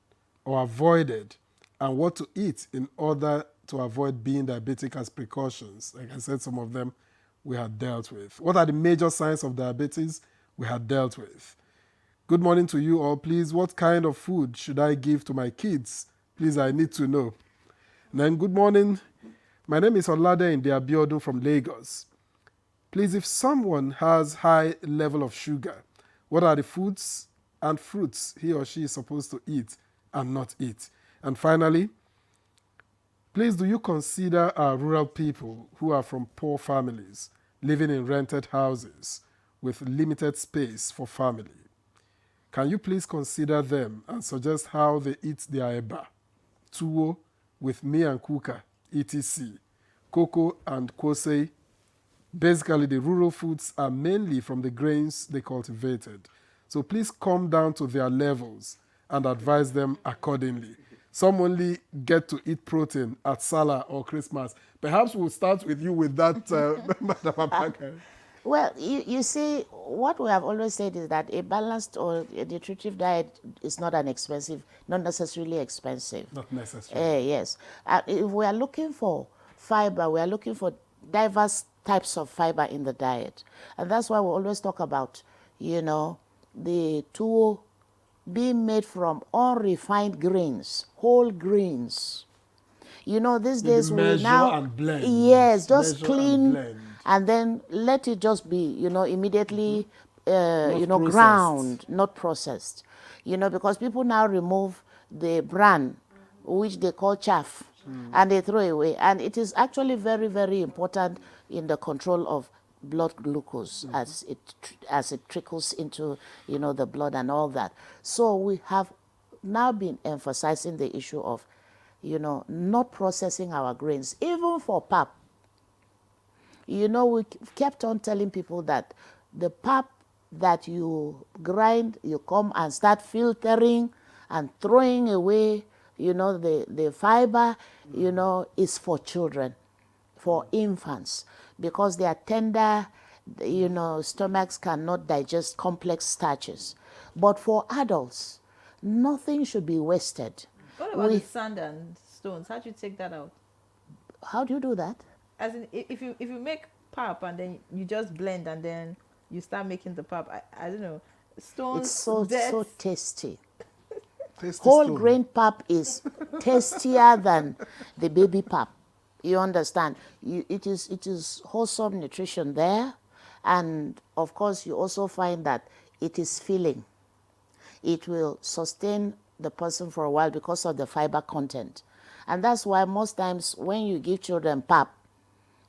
or avoided, and what to eat in order to avoid being diabetic as precautions? Like I said, some of them we had dealt with. What are the major signs of diabetes? We had dealt with. Good morning to you all. Please, what kind of food should I give to my kids? Please, I need to know. And then good morning. My name is Olade Indiabiodun from Lagos. Please, if someone has high level of sugar, what are the foods and fruits he or she is supposed to eat and not eat? And finally, please, do you consider our rural people who are from poor families living in rented houses with limited space for family? Can you please consider them and suggest how they eat their eba, tuwo with me and kuka, etc., cocoa and kosei? Basically, the rural foods are mainly from the grains they cultivated. So please come down to their levels and advise them accordingly. Some only get to eat protein at Salah or Christmas. Perhaps we'll start with you with that, Madam Apaka. Well, you see, what we have always said is that a balanced or a nutritive diet is not not necessarily expensive. Not necessarily. Yes. If we are looking for fiber, we are looking for diverse types of fiber in the diet. And that's why we always talk about, the tuwo being made from unrefined grains, whole grains. These days we now, and blend. yes, just Measure clean and then let it just be, immediately, Not ground, not processed. Because people now remove the bran, which they call chaff, and they throw away. And it is actually very, very important in the control of blood glucose as it trickles into, the blood and all that. So we have now been emphasizing the issue of, not processing our grains, even for pap. We kept on telling people that the pap that you grind, you come and start filtering and throwing away, the fiber, is for children, for infants, because they are tender, stomachs cannot digest complex starches. But for adults, nothing should be wasted. What about the sand and stones? How do you take that out? How do you do that? As in, if you make pap and then you just blend and then you start making the pap, I don't know, stones. It's so tasty. Tasty Whole stone. grain pap is tastier than the baby pap. You understand? It is wholesome nutrition there, and of course you also find that it is filling. It will sustain the person for a while because of the fiber content. And that's why most times when you give children pap,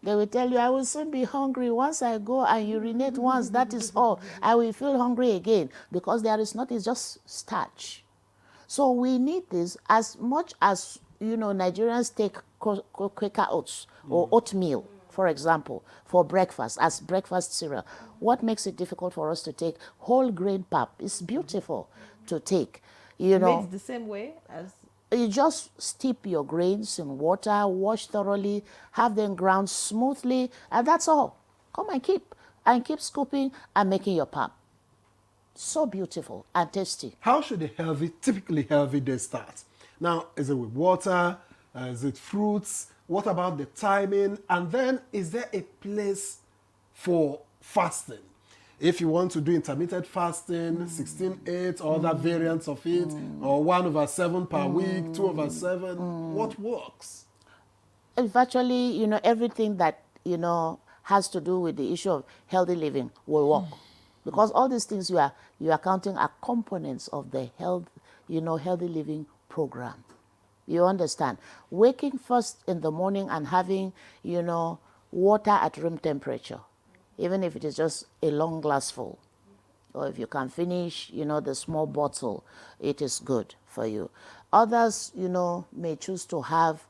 They will tell you, I will soon be hungry. Once I go and urinate once, that is all. I will feel hungry again because there is nothing, it's just starch. So we need this as much as, Nigerians take Quaker oats or oatmeal, for example, for breakfast, as breakfast cereal. What makes it difficult for us to take whole grain pap? It's beautiful to take, Made the same way as... You just steep your grains in water, wash thoroughly, have them ground smoothly, and that's all. Come and keep scooping and making your pap. So beautiful and tasty. How should a typically healthy day start? Now, is it with water? Is it fruits? What about the timing? And then, is there a place for fasting? If you want to do intermittent fasting, 16/8, or other variants of it, or 1/7 per week, 2/7, what works? Virtually, everything that, has to do with the issue of healthy living will work. Because all these things you are counting are components of the healthy living program. You understand? Waking first in the morning and having, water at room temperature, even if it is just a long glass full. Or if you can finish, the small bottle, it is good for you. Others, may choose to have,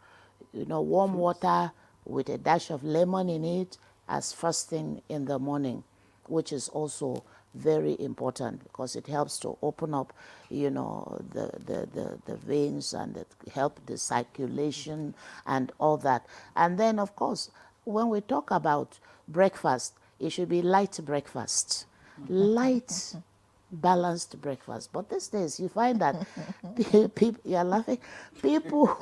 warm water with a dash of lemon in it as first thing in the morning, which is also very important because it helps to open up, the veins and help the circulation and all that. And then, of course, when we talk about breakfast, it should be light breakfast, light, balanced breakfast. But these days, you find that people, you're laughing, people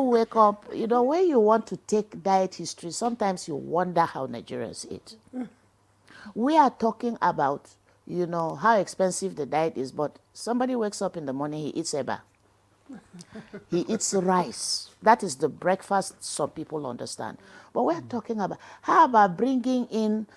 wake up, when you want to take diet history, sometimes you wonder how Nigerians eat. We are talking about, how expensive the diet is, but somebody wakes up in the morning, he eats eba. He eats rice. That is the breakfast some people understand. But we're talking about, how about bringing in,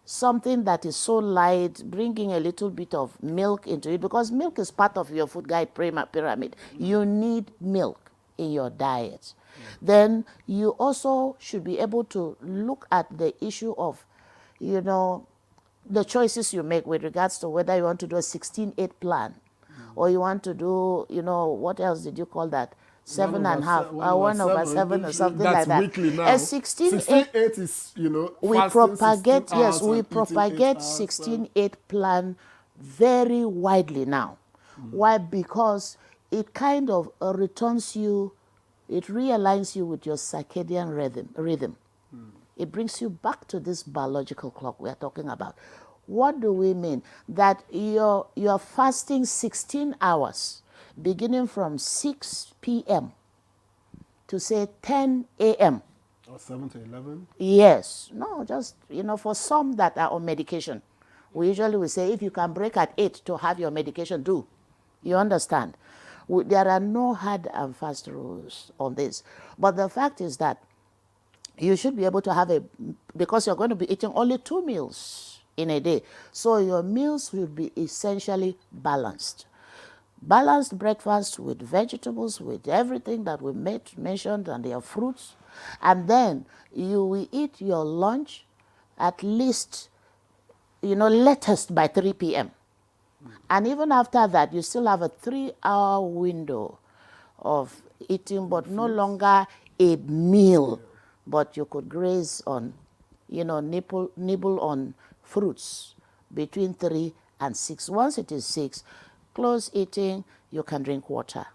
something that is so light, bringing a little bit of milk into it, because milk is part of your food guide pyramid. You need milk in your diet. Then you also should be able to look at the issue of, the choices you make with regards to whether you want to do a 16/8 plan or you want to do, what else did you call that? 7.5 or 1/7 or something like that. That's weekly now. A 16/8 is, we propagate, yes, we propagate 16/8 plan very widely now. Why? Because it kind of returns you, it realigns you with your circadian rhythm. It brings you back to this biological clock we are talking about. What do we mean? That you're fasting 16 hours, beginning from 6 p.m. to say 10 a.m. Or 7 to 11? Yes. No, just, for some that are on medication, we usually will say if you can break at 8 to have your medication, do. You understand? There are no hard and fast rules on this. But the fact is that you should be able to have because you're going to be eating only 2 meals in a day. So your meals will be essentially balanced. Balanced breakfast with vegetables, with everything that we mentioned, and their fruits. And then you will eat your lunch at least, latest by 3 p.m. And even after that, you still have a 3-hour window of eating, but no longer a meal. But you could graze on, nibble on fruits between 3 and 6. Once it is 6, close eating, you can drink water.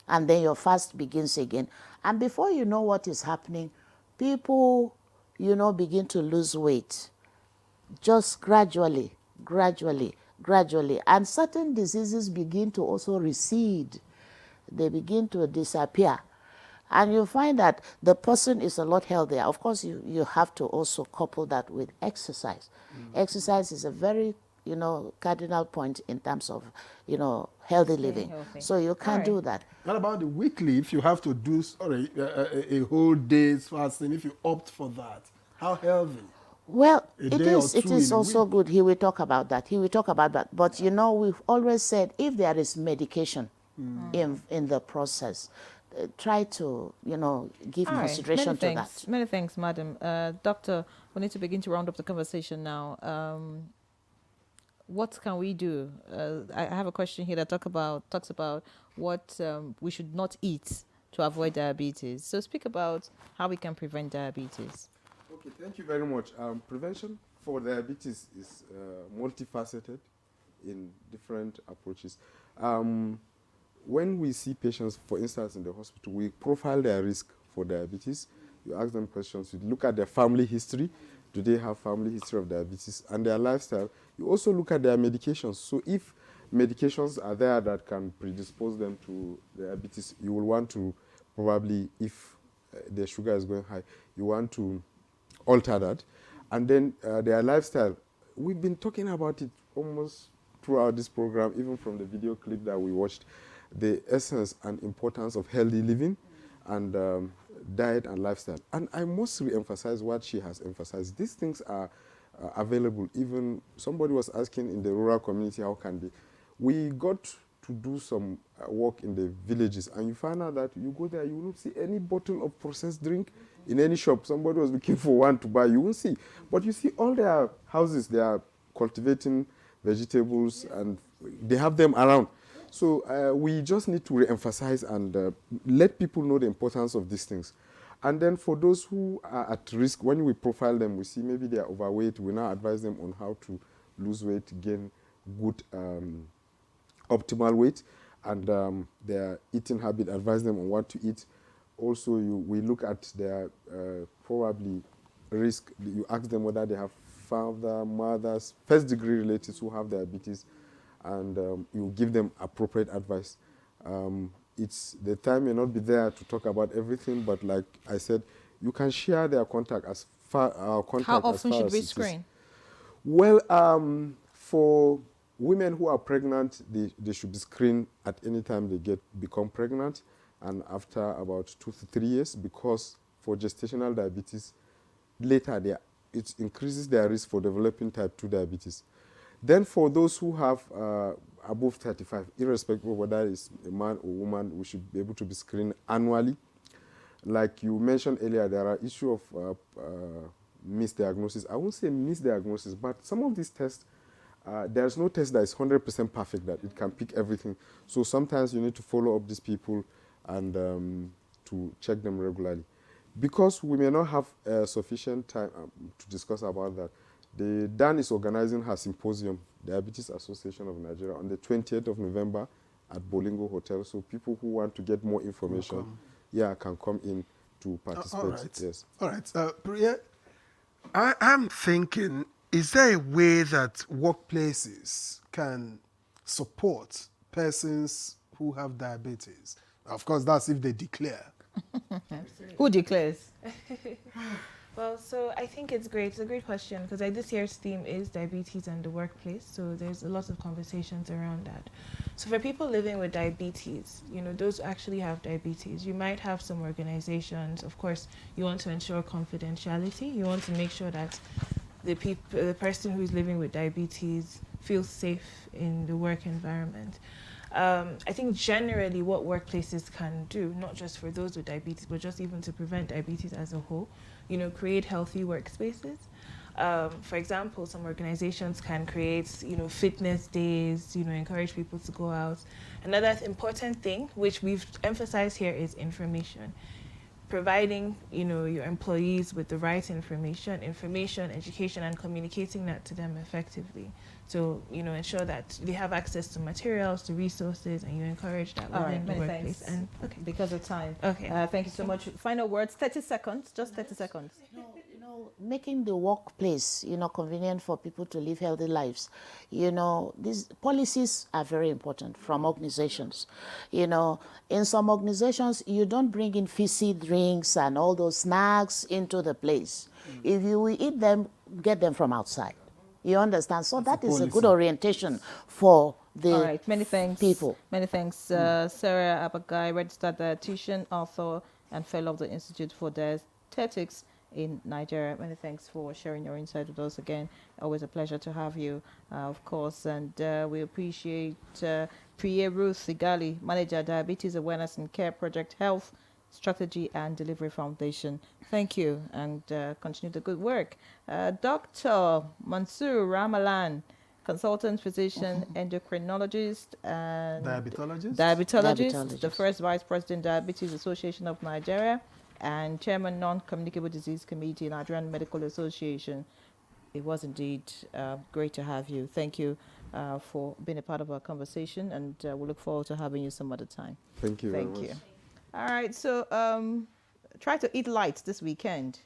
And then your fast begins again. And before you know what is happening, people, begin to lose weight. Just gradually. And certain diseases begin to also recede. They begin to disappear. And you find that the person is a lot healthier. Of course, you have to also couple that with exercise. Exercise is a very, cardinal point in terms of, healthy living. Healthy. So you can do that. What about the weekly? If you have to do a whole day's fasting, if you opt for that, how healthy? Well, it is also good. He will talk about that. But, we've always said if there is medication in the process, try to, give All right. consideration to that. Many thanks, madam. Doctor, we need to begin to round up the conversation now. What can we do? I have a question here that talks about what we should not eat to avoid diabetes. So speak about how we can prevent diabetes. Okay, thank you very much. Prevention for diabetes is multifaceted in different approaches. When we see patients, for instance, in the hospital, we profile their risk for diabetes. You ask them questions. You look at their family history. Do they have family history of diabetes? And their lifestyle. You also look at their medications. So if medications are there that can predispose them to diabetes, you will want to probably, if their sugar is going high, you want to alter that. And then their lifestyle. We've been talking about it almost throughout this program, even from the video clip that we watched, the essence and importance of healthy living and diet and lifestyle. And I must re-emphasize what she has emphasized. These things are available. Even somebody was asking in the rural community, how can they? We got to do some work in the villages, and you find out that you go there, you will not see any bottle of processed drink in any shop. Somebody was looking for one to buy, you won't see. But you see all their houses, they are cultivating vegetables, and they have them around. So we just need to re-emphasize and let people know the importance of these things. And then for those who are at risk, when we profile them, we see maybe they are overweight. We now advise them on how to lose weight, gain good optimal weight, and their eating habit, advise them on what to eat. Also, we look at their probably risk. You ask them whether they have father, mothers, first-degree relatives who have diabetes, and you give them appropriate advice. The time may not be there to talk about everything, but like I said, you can share their contact as far. How often should we screen? Well, for women who are pregnant, they should be screened at any time they become pregnant, and after about 2 to 3 years, because for gestational diabetes, later it increases their risk for developing type 2 diabetes. Then for those who have above 35, irrespective of whether it's a man or woman, we should be able to be screened annually. Like you mentioned earlier, there are issues of misdiagnosis. I won't say misdiagnosis, but some of these tests, there's no test that is 100% perfect, that it can pick everything. So sometimes you need to follow up these people and to check them regularly. Because we may not have sufficient time to discuss about that, the DAN is organizing her symposium, Diabetes Association of Nigeria, on the 20th of November at Bolingo Hotel. So people who want to get more information, can come in to participate. All right. Yes. All right. Priya, I'm thinking, is there a way that workplaces can support persons who have diabetes? Of course, that's if they declare. Who declares? Well, so I think it's great. It's a great question because this year's theme is diabetes and the workplace. So there's a lot of conversations around that. So for people living with diabetes, those who actually have diabetes, you might have some organizations. Of course, you want to ensure confidentiality. You want to make sure that the person who's living with diabetes feels safe in the work environment. I think generally what workplaces can do, not just for those with diabetes, but just even to prevent diabetes as a whole, create healthy workspaces. For example, some organizations can create, fitness days, encourage people to go out. Another important thing, which we've emphasized here, is information. Providing, your employees with the right information, education, and communicating that to them effectively. So, ensure that they have access to materials, to resources, and you encourage that within the workplace. And because of time. Okay. Thank you so much. Final words, 30 seconds, just 30 seconds. Making the workplace, convenient for people to live healthy lives. These policies are very important from organizations. In some organizations, you don't bring in fizzy drinks and all those snacks into the place. If you will eat them, get them from outside. You understand? So that is a good orientation for the All right, many thanks. people. Many thanks, Sarah Abagai, registered dietitian, author, and fellow of the Institute for Dietetics in Nigeria. Many thanks for sharing your insight with us again. Always a pleasure to have you, of course, and we appreciate Priye Ruth Sigali, Manager, Diabetes Awareness and Care Project Health Strategy and Delivery Foundation. Thank you, and continue the good work. Dr. Mansoor Ramalan, consultant physician, endocrinologist, and diabetologist, the first vice president, Diabetes Association of Nigeria, and chairman, Non-Communicable Disease Committee, Nigerian Medical Association. It was indeed great to have you. Thank you for being a part of our conversation, and we look forward to having you some other time. Thank you very much. Thank you. All right, so try to eat light this weekend,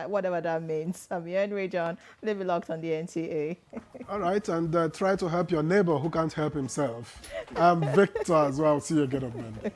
whatever that means. I'm Henry John, live locked on the NTA. All right, and try to help your neighbor who can't help himself. I'm Victor as well. See you again on Monday.